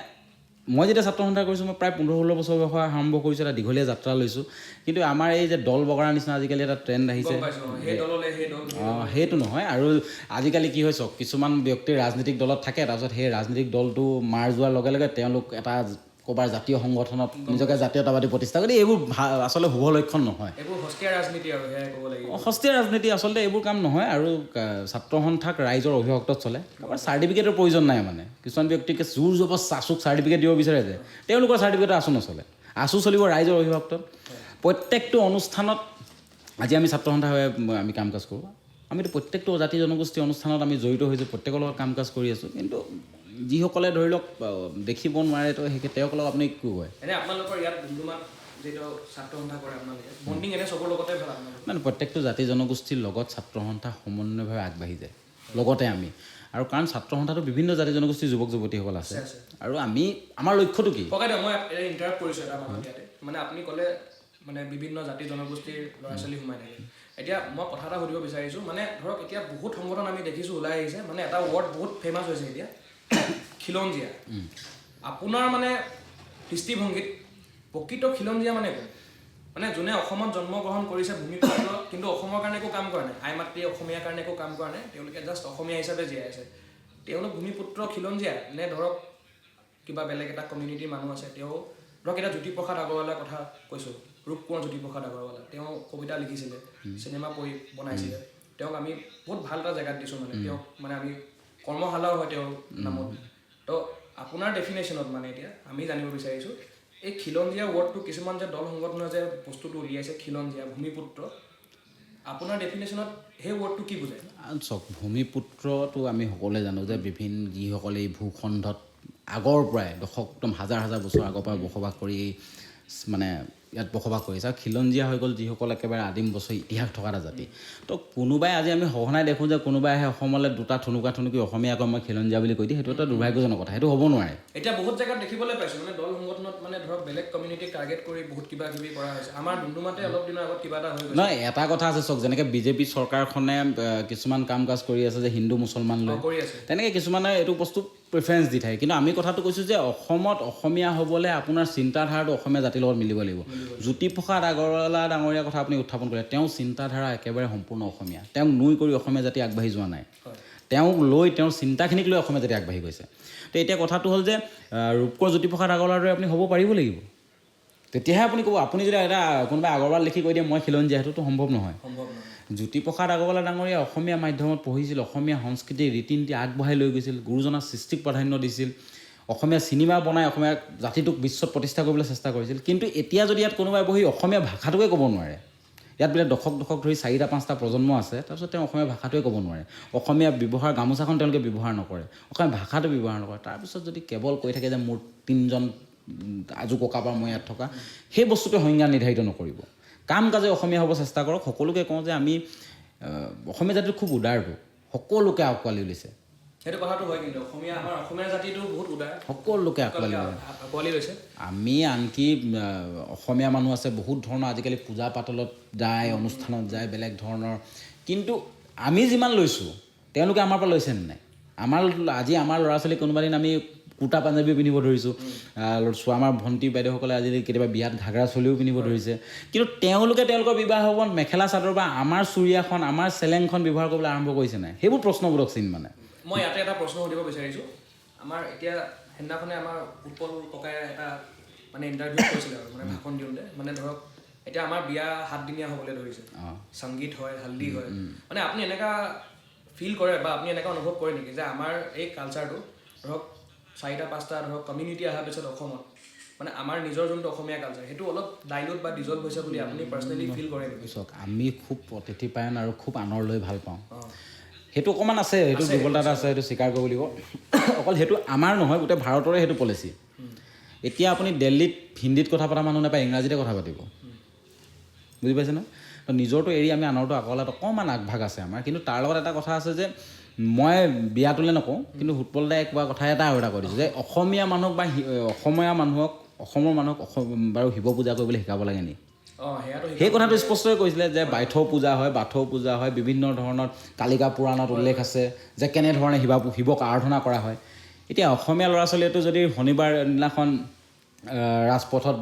মই যেতিয়া ছাত্ৰ সন্থা কৰিছোঁ মই প্ৰায় 15-16 বছৰ বয়সৰ আৰম্ভ কৰিছোঁ এটা দীঘলীয়া যাত্ৰা লৈছোঁ কিন্তু আমাৰ এই যে দল বগৰাৰ নিচিনা আজিকালি এটা ট্ৰেণ্ড আহিছে সেইটো নহয় আৰু আজিকালি কি হৈছে কিছুমান ব্যক্তিৰ ৰাজনীতিক দলত থাকে তাৰপিছত সেই ৰাজনীতিক দলটো মাৰ যোৱাৰ লগে লগে তেওঁলোক এটা ক'ৰবাৰ জাতীয় সংগঠনত নিজকে জাতীয়তাবাদী প্ৰতিষ্ঠা কৰি এইবোৰ আচলতে শুভ লক্ষণ নহয় সস্তীয়া ৰাজনীতি আচলতে এইবোৰ কাম নহয় আৰু ছাত্ৰ সন্থাক ৰাইজৰ অভিভাৱকত চলে কাৰোবাৰ চাৰ্টিফিকেটৰ প্ৰয়োজন নাই মানে কিছুমান ব্যক্তিকে জোৰ জবৰদস্তি আছুক চাৰ্টিফিকেট দিব বিচাৰে যে তেওঁলোকৰ চাৰ্টিফিকেটৰ আছু নচলে আছু চলিব ৰাইজৰ অভিভাৱকত প্ৰত্যেকটো অনুষ্ঠানত আজি আমি ছাত্ৰ সন্থা হৈ আমি কাম কাজ কৰোঁ আমিতো প্ৰত্যেকটো জাতি জনগোষ্ঠীৰ অনুষ্ঠানত আমি জড়িত হৈছোঁ প্ৰত্যেকৰ লগত কাম কাজ কৰি আছোঁ কিন্তু যিসকলে ধৰি লওক দেখিব নোৱাৰে তো সেই তেওঁসকলক আপুনি কি কয় এনে আপোনালোকৰ ইয়াত ডুমডুমাত যিটো ছাত্ৰ সন্থা কৰে আপোনালোকে বণ্ডিং এনে চবৰ লগতে ভাল মানে প্ৰত্যেকটো জাতি জনগোষ্ঠীৰ লগত ছাত্ৰ সন্থা সমন্বয়ভাৱে আগবাঢ়ি যায় লগতে আমি আৰু কাৰণ ছাত্ৰ সন্থাটো বিভিন্ন জাতি জনগোষ্ঠীৰ যুৱক যুৱতীসকল আছে আৰু আমি আমাৰ লক্ষ্যটো কি ককাইদেউ মই ইণ্টাৰাপ্ট কৰিছোঁ এটা মানুহ ইয়াতে মানে আপুনি ক'লে মানে বিভিন্ন জাতি জনগোষ্ঠীৰ ল'ৰা ছোৱালী সোমাই থাকে এতিয়া মই কথা এটা সুধিব বিচাৰিছোঁ মানে ধৰক এতিয়া বহুত সংগঠন আমি দেখিছোঁ ওলাই আহিছে মানে এটা ৱৰ্ড বহুত ফেমাছ হৈছে এতিয়া খিলঞ্জীয়া আপোনাৰ মানে দৃষ্টিভংগীত প্ৰকৃত খিলঞ্জীয়া মানে কোন মানে যোনে অসমত জন্মগ্ৰহণ কৰিছে ভূমিপুত্ৰ কিন্তু অসমৰ কাৰণে একো কাম কৰা নাই আই মাতৃ অসমীয়াৰ কাৰণে একো কাম কৰা নাই তেওঁলোকে জাষ্ট অসমীয়া হিচাপে জীয়াই আছে তেওঁলোক ভূমিপুত্ৰ খিলঞ্জীয়া নে ধৰক কিবা বেলেগ এটা কমিউনিটিৰ মানুহ আছে তেওঁ ধৰক এতিয়া জ্যোতিপ্ৰসাদ আগৰৱালাৰ কথা কৈছোঁ ৰূপকোঁৱৰ জ্যোতিপ্ৰসাদ আগৰৱালা তেওঁ কবিতা লিখিছিলে চিনেমা বনাইছিলে তেওঁক আমি বহুত ভাল এটা জেগাত দিছোঁ মানে তেওঁক মানে আমি কৰ্মশালাও হয় তেওঁৰ নামত তো আপোনাৰ ডেফিনেশ্যনত মানে এতিয়া আমি জানিব বিচাৰিছোঁ এই খিলঞ্জীয়া ৱৰ্ডটো কিছুমান যে দল সংগঠনে যে বস্তুটো উলিয়াইছে খিলঞ্জীয়া ভূমিপুত্ৰ আপোনাৰ ডেফিনেশ্যনত সেই ৱৰ্ডটো কি বুজায় চাওক ভূমিপুত্ৰটো আমি সকলোৱে জানো যে বিভিন্ন যিসকলে এই ভূখণ্ডত আগৰ পৰাই দশক একদম হাজাৰ হাজাৰ বছৰ আগৰ পৰা বসবাস কৰি মানে ইয়াত বসবাস কৰিছে আৰু খিলঞ্জীয়া হৈ গ'ল যিসকল একেবাৰে আদিম বছৰ ইতিহাস থকা এটা জাতি তো কোনোবাই আজি আমি সঘনাই দেখোঁ যে কোনোবাই আহে অসমলৈ দুটা থুনুকা থুনুকি অসমীয়া কয় মই খিলঞ্জীয়া বুলি কৈ দিয়ে সেইটো এটা দুৰ্ভাগ্যজনক কথা সেইটো হ'ব নোৱাৰে এতিয়া বহুত জেগাত দেখিবলৈ পাইছোঁ মানে দল সংগঠনত মানে ধৰক বেলেগ কমিউনিটিক টাৰ্গেট কৰি বহুত কিবা কিবি কৰা হৈছে আমাৰ ডুমডুমাতে অলপ দিনৰ আগত কিবা এটা হৈ গৈছে নহয় এটা কথা আছে চাওক যেনেকৈ বিজেপি চৰকাৰখনে কিছুমান কাম কাজ কৰি আছে যে হিন্দু মুছলমান লৈ কৰি আছে তেনেকৈ কিছুমানে এইটো বস্তু প্ৰিফাৰেঞ্চ দি থাকে কিন্তু আমি কথাটো কৈছোঁ যে অসমত অসমীয়া হ'বলৈ আপোনাৰ চিন্তাধাৰাটো অসমীয়া জাতিৰ লগত মিলিব লাগিব জ্যোতিপ্ৰসাদ আগৰৱালা ডাঙৰীয়াৰ কথা আপুনি উত্থাপন কৰে তেওঁৰ চিন্তাধাৰা একেবাৰে সম্পূৰ্ণ অসমীয়া তেওঁক নুই কৰি অসমীয়া জাতি আগবাঢ়ি যোৱা নাই তেওঁক লৈ তেওঁৰ চিন্তাখিনিক লৈ অসমীয়া জাতি আগবাঢ়ি গৈছে তো এতিয়া কথাটো হ'ল যে ৰূপকোঁৱৰ জ্যোতিপ্ৰসাদ আগৰৱালাৰ দৰে আপুনি হ'ব পাৰিব লাগিব তেতিয়াহে আপুনি ক'ব আপুনি যদি এটা কোনোবাই আগৰৱাল লিখি কৈ দিয়ে মই খিলঞ্জীয়া সেইটোতো সম্ভৱ নহয় জ্যোতিপ্ৰসাদ আগৰৱালা ডাঙৰীয়া অসমীয়া মাধ্যমত পঢ়িছিল অসমীয়া সংস্কৃতি ৰীতি নীতি আগবঢ়াই লৈ গৈছিল গুৰুজনাৰ সৃষ্টিক প্ৰাধান্য দিছিল অসমীয়া চিনেমা বনাই অসমীয়া জাতিটোক বিশ্বত প্ৰতিষ্ঠা কৰিবলৈ চেষ্টা কৰিছিল কিন্তু এতিয়া যদি ইয়াত কোনোবাই বহি অসমীয়া ভাষাটোকে ক'ব নোৱাৰে ইয়াত বোলে দশক ধৰি 4-5টা প্ৰজন্ম আছে তাৰপিছত তেওঁ অসমীয়া ভাষাটোৱে ক'ব নোৱাৰে অসমীয়া ব্যৱহাৰ গামোচাখন তেওঁলোকে ব্যৱহাৰ নকৰে অসমীয়া ভাষাটো ব্যৱহাৰ নকৰে তাৰপিছত যদি কেৱল কৈ থাকে যে মোৰ 3জন আজু ককাৰ পৰা মই ইয়াত থকা সেই বস্তুটোৱে সংজ্ঞা নিৰ্ধাৰিত নকৰিব কাম কাজে অসমীয়া হ'ব চেষ্টা কৰক সকলোকে কওঁ যে আমি অসমীয়া জাতিটো খুব উদাৰটো সকলোকে আঁকোৱালি লৈছে সেইটো কথাটো হয় কিন্তু আমাৰ অসমীয়া জাতিটো বহুত উদাৰ সকলোকে আঁকোৱালি লৈছে আমি আনকি অসমীয়া মানুহ আছে বহুত ধৰণৰ আজিকালি পূজা পাতলত যায় অনুষ্ঠানত যায় বেলেগ ধৰণৰ কিন্তু আমি যিমান লৈছোঁ তেওঁলোকে আমাৰ পৰা লৈছে নাই আজি আমাৰ ল'ৰা ছোৱালী কোনোবা দিন আমি কুৰ্তা পাঞ্জাবী পিন্ধিব ধৰিছোঁ আমাৰ ভণ্টি বাইদেউসকলে আজি কেতিয়াবা বিয়াত ঘাগৰা চলিও পিন্ধিব ধৰিছে কিন্তু তেওঁলোকে তেওঁলোকৰ বিবাহ ভৱন মেখেলা চাদৰ বা আমাৰ চুৰিয়াখন আমাৰ চেলেংখন ব্যৱহাৰ কৰিবলৈ আৰম্ভ কৰিছে নাই সেইবোৰ প্ৰশ্নবোধক চিন মানে মই ইয়াতে এটা প্ৰশ্ন সুধিব বিচাৰিছোঁ আমাৰ এতিয়া সেইদিনাখনে আমাৰ উৎপল ককাই এটা মানে ইণ্টাৰভিউ কৰিছিলে আৰু মানে ভাষণ দিওঁতে মানে ধৰক এতিয়া আমাৰ বিয়া 7 দিনীয়া হ'বলৈ ধৰিছে সংগীত হয় হালদি হয় মানে আপুনি এনেকুৱা ফিল কৰে বা আপুনি এনেকুৱা অনুভৱ কৰে নেকি যে আমাৰ এই কালচাৰটো ধৰক 4-5টা ধৰক কমিউনিটি অহাৰ পিছত অসমত মানে আমাৰ নিজৰ যোনটো অসমীয়া কালচাৰ সেইটো অলপ ডাইলুট বা ডিজলভ হৈছে বুলি আপুনি পাৰ্চনেলি ফিল কৰে নেকি চাওক আমি খুব অতিথিপায়ন আৰু খুব আনৰ লৈ ভাল পাওঁ সেইটো অকণমান আছে সেইটো দুৰ্বলতা এটা আছে সেইটো স্বীকাৰ কৰিব লাগিব অকল সেইটো আমাৰ নহয় গোটেই ভাৰতৰে সেইটো পলিচি এতিয়া আপুনি দিল্লীত হিন্দীত কথা পতা মানুহ নাপায় ইংৰাজীতে কথা পাতিব বুজি পাইছে ন তো নিজৰটো এৰি আমি আনৰটো আকলাত অকণমান আগভাগ আছে আমাৰ কিন্তু তাৰ লগত এটা কথা আছে যে মই বিয়াটোলৈ নকওঁ কিন্তু উৎপল দাই কোৱা কথা এটা আৰু এটা কৈ দিছোঁ যে অসমীয়া মানুহক বা অসমীয়া মানুহক অসমৰ মানুহক বাৰু শিৱ পূজা কৰিবলৈ শিকাব লাগে নি সেই কথাটো স্পষ্টকৈ কৈছিলে যে বাথৌ পূজা হয় বাথৌ পূজা হয় বিভিন্ন ধৰণৰ কালিকা পুৰাণত উল্লেখ আছে যে কেনেধৰণে শিৱক আৰাধনা কৰা হয় এতিয়া অসমীয়া ল'ৰা ছোৱালীয়েতো যদি শনিবাৰ দিনাখন ৰাজপথত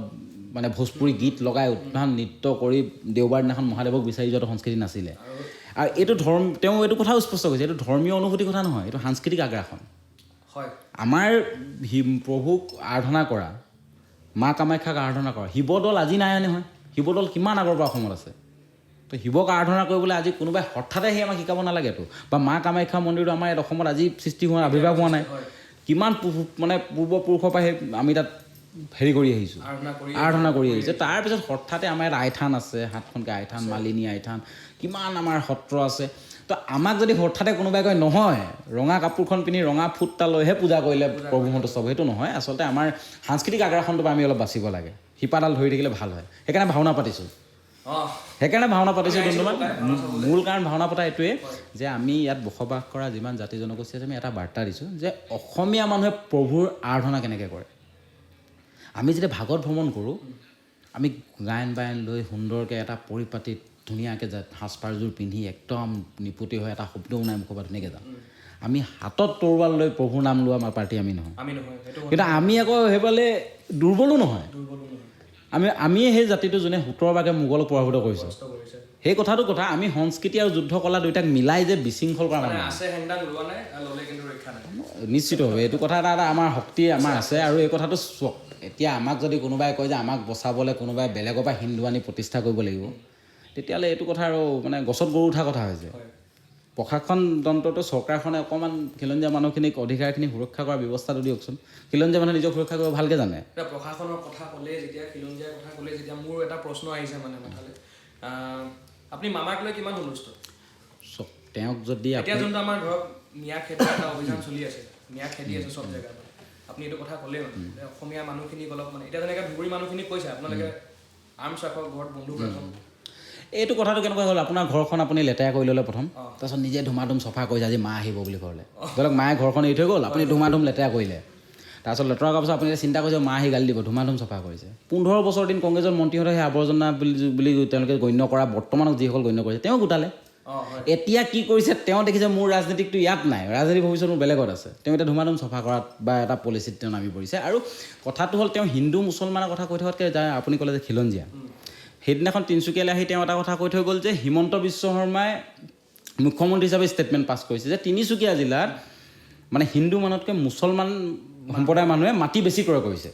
মানে ভোজপুৰী গীত লগাই উত্থান নৃত্য কৰি দেওবাৰ দিনাখন মহাদেৱক বিচাৰি যোৱাটো সংস্কৃতি নাছিলে আৰু এইটো তেওঁ এইটো কথাও স্পষ্ট কৰিছে এইটো ধৰ্মীয় অনুভূতিৰ কথা নহয় এইটো সাংস্কৃতিক আগ্ৰাসন হয় আমাৰ প্ৰভুক আৰাধনা কৰা মা কামাখ্যাক আৰাধনা কৰা শিৱদৌল আজি নাই নহয় শিৱদৌল কিমান আগৰ পৰা অসমত আছে তো শিৱক আৰাধনা কৰিবলৈ আজি কোনোবাই হঠাতে আহি আমাক শিকাব নালাগেতো বা মা কামাখ্যা মন্দিৰটো আমাৰ ইয়াত অসমত আজি সৃষ্টি হোৱা আৱিৰ্ভাৱ হোৱা নাই কিমান মানে পূৰ্বপুৰুষৰ পৰা আমি তাত হেৰি কৰি আহিছোঁ আৰাধনা কৰি আহিছোঁ তাৰপিছত হঠাতে আমাৰ ইয়াত আইথান আছে 7খনকৈ আইথান মালিনী আইথান কিমান আমাৰ সত্ৰ আছে তো আমাক যদি হঠাতে কোনোবাই কয় নহয় ৰঙা কাপোৰখন পিন্ধি ৰঙা ফুটটা লৈহে পূজা কৰিলে প্ৰভু সন্তুষ্ট হ'ব সেইটো নহয় আচলতে আমাৰ সাংস্কৃতিক আগ্ৰাসনটো আমি অলপ বাচিব লাগে শিপাডাল ধৰি থাকিলে ভাল হয় সেইকাৰণে ভাওনা পাতিছোঁ ডুমডুমাত মূল কাৰণ ভাওনা পতা এইটোৱে যে আমি ইয়াত বসবাস কৰা যিমান জাতি জনগোষ্ঠী আছে আমি এটা বাৰ্তা দিছোঁ যে অসমীয়া মানুহে প্ৰভুৰ আৰাধনা কেনেকৈ কৰে আমি যেতিয়া ভাগৱত ভ্ৰমণ কৰোঁ আমি গায়ন বায়ন লৈ সুন্দৰকৈ এটা পৰিপাটিত ধুনীয়াকৈ সাজপাৰযোৰ পিন্ধি একদম নিপুতি হৈ এটা শব্দও নাই মুখৰ পৰা ধুনীয়াকৈ যাওঁ আমি হাতত তৰোৱাল লৈ প্ৰভুৰ নাম লোৱা আমাৰ পাৰ্টি আমি নহয় কিন্তু আমি আকৌ সেইফালে দুৰ্বলো নহয় আমি সেই জাতিটো যোনে 17 ভাগে মোগলক পৰাভূত কৰিছোঁ সেই কথাটো কথা আমি সংস্কৃতি আৰু যুদ্ধ কলা দুইটাক মিলাই যে বিশৃংখল কৰা মানুহ নিশ্চিতভাৱে এইটো কথা এটা আমাৰ শক্তি আমাৰ আছে আৰু এই কথাটো এতিয়া আমাক যদি কোনোবাই কয় যে আমাক বচাবলৈ কোনোবাই বেলেগৰ পৰা হিন্দু আনি প্ৰতিষ্ঠা কৰিব লাগিব তেতিয়াহ'লে এইটো কথা আৰু মানে গছত গৰু উঠা কথা হৈছে প্ৰশাসন তন্ত্ৰটো চৰকাৰখনে অকণমান খিলঞ্জীয়া মানুহখিনিক অধিকাৰখিনি সুৰক্ষা কৰাৰ ব্যৱস্থাটো দিয়কচোন খিলঞ্জীয়া মানুহে নিজক সুৰক্ষা কৰিব ভালকৈ জানে প্ৰশাসনৰ কথা ক'লে যেতিয়া খিলঞ্জীয়াৰ কথা ক'লে যেতিয়া মোৰ এটা প্ৰশ্ন আহিছে মানে মাথালৈ আপুনি মামাক লৈ কিমান সন্তুষ্ট তেওঁক যদি এতিয়া যোনটো আমাৰ ধৰক মিয়া খেতিৰ এটা অভিযান চলি আছে মিয়া খেতি আছে চব জেগাত আপুনি এইটো কথা ক'লে মানে অসমীয়া মানুহখিনিক অলপ মানে এতিয়া যেনেকৈ ধুবুৰী মানুহখিনিক কৈছে আপোনালোকে আৰ্মছ ৰাখক ঘৰত বন্ধুক ৰাখক এইটো কথাটো কেনেকুৱা হ'ল আপোনাৰ ঘৰখন আপুনি লেতেৰা কৰি ল'লে প্ৰথম তাৰপিছত নিজে ধুমাধুম চফা কৰিছে আজি মা আহিব বুলি ক'লে ধৰি লওক মায়ে ঘৰখন এৰি থৈ গ'ল আপুনি ধুমাধুম লেতেৰা কৰিলে তাৰপিছত লেতেৰা কৰাৰ পাছত আপুনি চিন্তা কৰিছে মা আহি গালি দিব ধুমাধুম চফা কৰিছে 15 বছৰ দিন কংগ্ৰেছৰ মন্ত্ৰীহঁতে সেই আৱৰ্জনা বুলি তেওঁলোকে গণ্য কৰা বৰ্তমানক যিসকল গণ্য কৰিছে তেওঁ গোটালে এতিয়া কি কৰিছে তেওঁ দেখিছে মোৰ ৰাজনীতিকটো ইয়াত নাই ৰাজনীতি ভৱিষ্যত মোৰ বেলেগত আছে তেওঁ এতিয়া ধুমাধুম চফা কৰাত বা এটা পলিচিত তেওঁ নামি পৰিছে আৰু কথাটো হ'ল তেওঁ হিন্দু মুছলমানৰ কথা কৈ থকাতকৈ যায় আপুনি ক'লে যে খিলঞ্জীয়া সেইদিনাখন তিনিচুকীয়ালৈ আহি তেওঁ এটা কথা কৈ থৈ গ'ল যে হিমন্ত বিশ্ব শৰ্মাই মুখ্যমন্ত্ৰী হিচাপে ষ্টেটমেণ্ট পাছ কৰিছে যে তিনিচুকীয়া জিলাত মানে হিন্দু মানুহতকৈ মুছলমান সম্প্ৰদায়ৰ মানুহে মাটি বেছি ক্ৰয় কৰিছে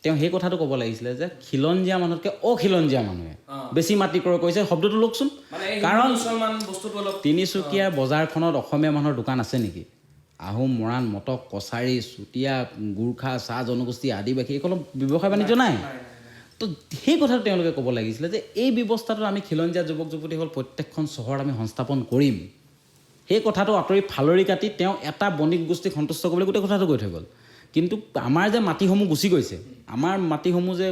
তেওঁ সেই কথাটো ক'ব লাগিছিলে যে খিলঞ্জীয়া মানুহতকৈ অখিলঞ্জীয়া মানুহে বেছি মাটি ক্ৰয় কৰিছে শব্দটো লওকচোন কাৰণ তিনিচুকীয়া বজাৰখনত অসমীয়া মানুহৰ দোকান আছে নেকি আহোম মৰাণ মটক কছাৰী চুতীয়া গোৰ্খা চাহ জনগোষ্ঠী আদিবাসী এইসকলৰ ব্যৱসায় বাণিজ্য নাই তো সেই কথাটো তেওঁলোকে ক'ব লাগিছিলে যে এই ব্যৱস্থাটো আমি খিলঞ্জীয়া যুৱক যুৱতীসকল প্ৰত্যেকখন চহৰত আমি সংস্থাপন কৰিম সেই কথাটো আঁতৰি ফালৰি কাটি তেওঁ এটা বণিক গোষ্ঠীক সন্তুষ্ট কৰিবলৈ গোটেই কথাটো কৈ থৈ গ'ল কিন্তু আমাৰ যে মাটিসমূহ গুচি গৈছে আমাৰ মাটিসমূহ যে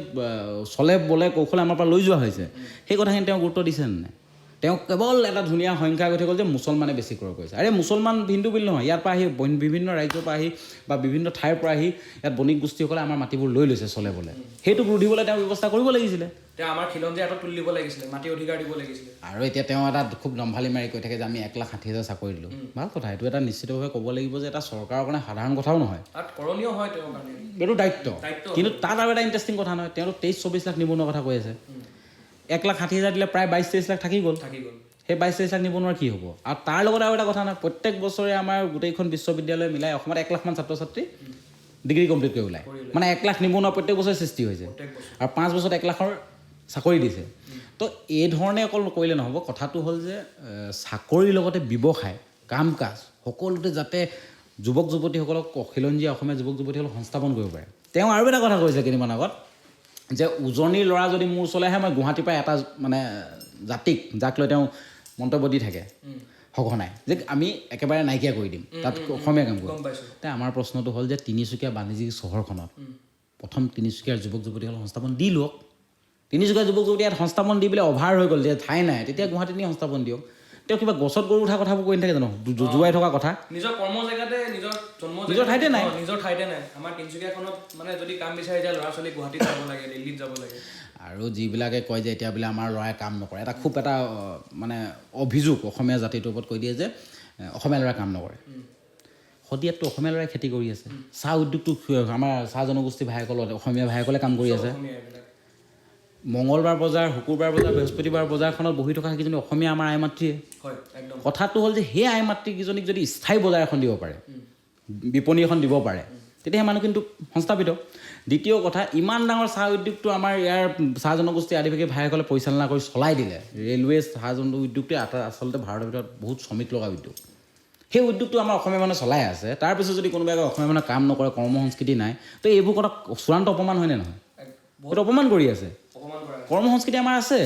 চলে বলে কৌশলে আমাৰ পৰা লৈ যোৱা হৈছে সেই কথাখিনি তেওঁ গুৰুত্ব দিছে নাই তেওঁ কেৱল এটা ধুনীয়া সংখ্যা কৈ থৈ গ'ল যে মুছলমানে বেছি ক্ৰয় কৰিছে আৰে মুছলমান হিন্দু বুলি নহয় ইয়াৰ পৰা আহি বিভিন্ন ৰাজ্যৰ পৰা আহি বা বিভিন্ন ঠাইৰ পৰা আহি ইয়াত বণিক গোষ্ঠীসকলে আমাৰ মাটিবোৰ লৈ লৈছে চলে বলে সেইটো ৰুধিবলৈ তেওঁ ব্যৱস্থা কৰিব লাগিছিলে তেওঁ আমাৰ খিলঞ্জীয়া হাতত তুলি দিব লাগিছিলে মাটি অধিকাৰ দিব লাগিছিলে আৰু এতিয়া তেওঁ এটা খুব লম্ভালি মাৰি কৈ থাকে যে আমি 1,60,000 চাকৰি দিলোঁ ভাল কথা এইটো এটা নিশ্চিতভাৱে ক'ব লাগিব যে এটা চৰকাৰৰ কাৰণে সাধাৰণ কথাও নহয় তাত কৰণীয় হয় তেওঁৰ কাৰণে এইটো দায়িত্ব কিন্তু তাত আৰু এটা ইণ্টাৰেষ্টিং কথা নহয় তেওঁ 23-24 লাখ নিবনুৱা কথা কৈ আছে 1,60,000 দিলে প্ৰায় 22-23 লাখ থাকি গ'ল সেই 22-23 লাখ নিবনুৱাৰ কি হ'ব আৰু তাৰ লগত আৰু এটা কথা নহয় প্ৰত্যেক বছৰে আমাৰ গোটেইখন বিশ্ববিদ্যালয় মিলাই অসমত 1 লাখমান ছাত্ৰ ছাত্ৰী ডিগ্ৰী কমপ্লিট কৰি ওলায় মানে 1 লাখ নিবনুৱা প্ৰত্যেক বছৰে সৃষ্টি হৈছে আৰু 5 বছৰত 1 লাখৰ চাকৰি দিছে তো এই ধৰণে অকল নকৰিলে নহ'ব কথাটো হ'ল যে চাকৰিৰ লগতে ব্যৱসায় কাম কাজ সকলোতে যাতে যুৱক যুৱতীসকলক খিলঞ্জীয়া অসমীয়া যুৱক যুৱতীসকলক সংস্থাপন কৰিব পাৰে তেওঁ আৰু এটা কথা কৈছে কেইদিনমান আগত যে উজনিৰ ল'ৰা যদি মোৰ ওচৰলৈ আহে মই গুৱাহাটীৰ পৰা এটা মানে জাতিক যাক লৈ তেওঁ মন্তব্য দি থাকে সঘনাই যে আমি একেবাৰে নাইকিয়া কৰি দিম তাত অসমীয়া কাম কৰিম এতিয়া আমাৰ প্ৰশ্নটো হ'ল যে তিনিচুকীয়া বাণিজ্যিক চহৰখনত প্ৰথম তিনিচুকীয়াৰ যুৱক যুৱতীসকলক সংস্থাপন দি লওক তিনিচুকীয়া যুৱক যুৱতী ইয়াত সংস্থাপন দি পেলাই অভাৰ হৈ গ'ল যে ঠাই নাই তেতিয়া গুৱাহাটীত নি সংস্থাপন দিয়ক তেওঁ কিবা গছত গৰু উঠা কথাবোৰ কৈ নাথাকে জানো জুজুৱাই থকা কথা নিজৰ কৰ্ম জেগাতে নিজৰ ঠাইতে নাই আমাৰ তিনিচুকীয়াখনত মানে যদি কাম বিচাৰি যায় ল'ৰা ছোৱালী গুৱাহাটীত যাব লাগে দিল্লীত যাব লাগে আৰু যিবিলাকে কয় যে এতিয়া বোলে আমাৰ ল'ৰাই কাম নকৰে এটা খুব এটা মানে অভিযোগ অসমীয়া জাতিটোৰ ওপৰত কৈ দিয়ে যে অসমীয়া ল'ৰাই কাম নকৰে সদিয়াততো অসমীয়া ল'ৰাই খেতি কৰি আছে চাহ উদ্যোগটো আমাৰ চাহ জনগোষ্ঠী ভাইসকলৰ অসমীয়া ভাইসকলে কাম কৰি আছে মঙলবাৰ বজাৰ শুকুৰবাৰ বজাৰ বৃহস্পতিবাৰ বজাৰখনত বহি থকা সেইকেইজনী অসমীয়া আমাৰ আই মাতৃয়ে কথাটো হ'ল যে সেই আই মাতৃকেইজনীক যদি স্থায়ী বজাৰ এখন দিব পাৰে বিপণী এখন দিব পাৰে তেতিয়া সেই মানুহ কিন্তু সংস্থাপিত দ্বিতীয় কথা ইমান ডাঙৰ চাহ উদ্যোগটো আমাৰ ইয়াৰ চাহ জনগোষ্ঠী আদিবাসী ভাইসকলে পৰিচালনা কৰি চলাই দিলে ৰেলৱে চাহ উদ্যোগটোৱে আচলতে ভাৰতৰ ভিতৰত বহুত শ্ৰমিক লগা উদ্যোগ সেই উদ্যোগটো আমাৰ অসমীয়া মানুহে চলাই আছে তাৰপিছত যদি কোনোবাই অসমীয়া মানুহে কাম নকৰে কৰ্ম সংস্কৃতি নাই তো এইবোৰ কথা চূড়ান্ত অপমান হয়নে নহয় বহুত অপমান কৰি আছে কৰ্ম সংস্কৃতি আমাৰ আছে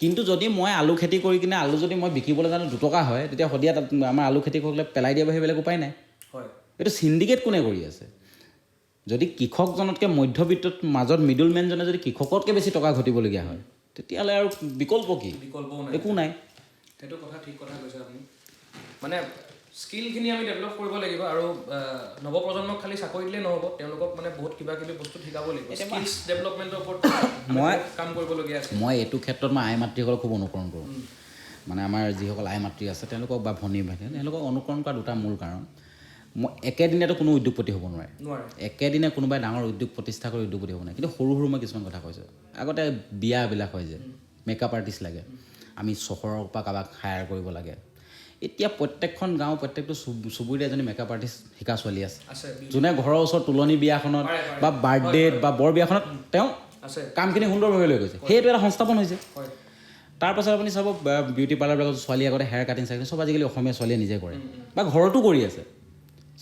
কিন্তু যদি মই আলু খেতি কৰি কিনে আলু যদি মই বিকিবলৈ জানো 2 টকা হয় তেতিয়া সদিয়া তাত আমাৰ আলু খেতি কৰিলে পেলাই দিয়া বাহিৰে বেলেগ উপায় নাই এইটো চিণ্ডিকেট কোনে কৰি আছে যদি কৃষকজনতকৈ মধ্যবিত্তৰ মাজত মিডলমেনজনে যদি কৃষকতকৈ বেছি টকা ঘটিবলগীয়া হয় তেতিয়াহ'লে আৰু বিকল্প কি একো নাই সেইটো কথা ঠিক কথা কৈছে আপুনি মানে স্কিলখিনি আমি ডেভেলপ কৰিব লাগিব আৰু নৱপ্ৰজন্মক খালি চাকৰি দিলে নহ'ব তেওঁলোকক মানে বহুত কিবা কিবি বস্তু শিকাব লাগিব স্কিলছ ডেভেলপমেণ্টৰ ওপৰত মই কাম কৰিবলগীয়া আছে মই এইটো ক্ষেত্ৰত মই আই মাতৃসকলক খুব অনুকৰণ কৰোঁ মানে আমাৰ যিসকল আই মাতৃ আছে তেওঁলোকক বা ভনী ভাইটি তেওঁলোকক অনুকৰণ কৰা 2টা মূল কাৰণ মই একেদিনতে কোনো উদ্যোগপতি হ'ব নোৱাৰে একেদিনে কোনোবাই ডাঙৰ উদ্যোগ প্ৰতিষ্ঠা কৰি উদ্যোগপতি হ'ব নোৱাৰে কিন্তু সৰু সৰু মই কিছুমান কথা কৈছোঁ আগতে বিয়াবিলাক হয় যে মেকআপ আৰ্টিষ্ট লাগে আমি চহৰৰ পৰা কাৰোবাক হায়াৰ কৰিব লাগে এতিয়া প্ৰত্যেকখন গাঁও প্ৰত্যেকটো চুবুৰীত এজনী মেকআপ আৰ্টিষ্ট শিকা ছোৱালী আছে যোনে ঘৰৰ ওচৰত তুলনি বিয়াখনত বা বাৰ্থডেত বা বৰ বিয়াখনত তেওঁ কামখিনি সুন্দৰভাৱে লৈ গৈছে সেইটো এটা সংস্থাপন হৈছে তাৰপাছত আপুনি চাব বিউটি পাৰ্লাৰবিলাকত ছোৱালী আগতে হেয়াৰ কাটিং চাইকিং চব আজিকালি অসমীয়া ছোৱালীয়ে নিজে কৰে বা ঘৰতো কৰি আছে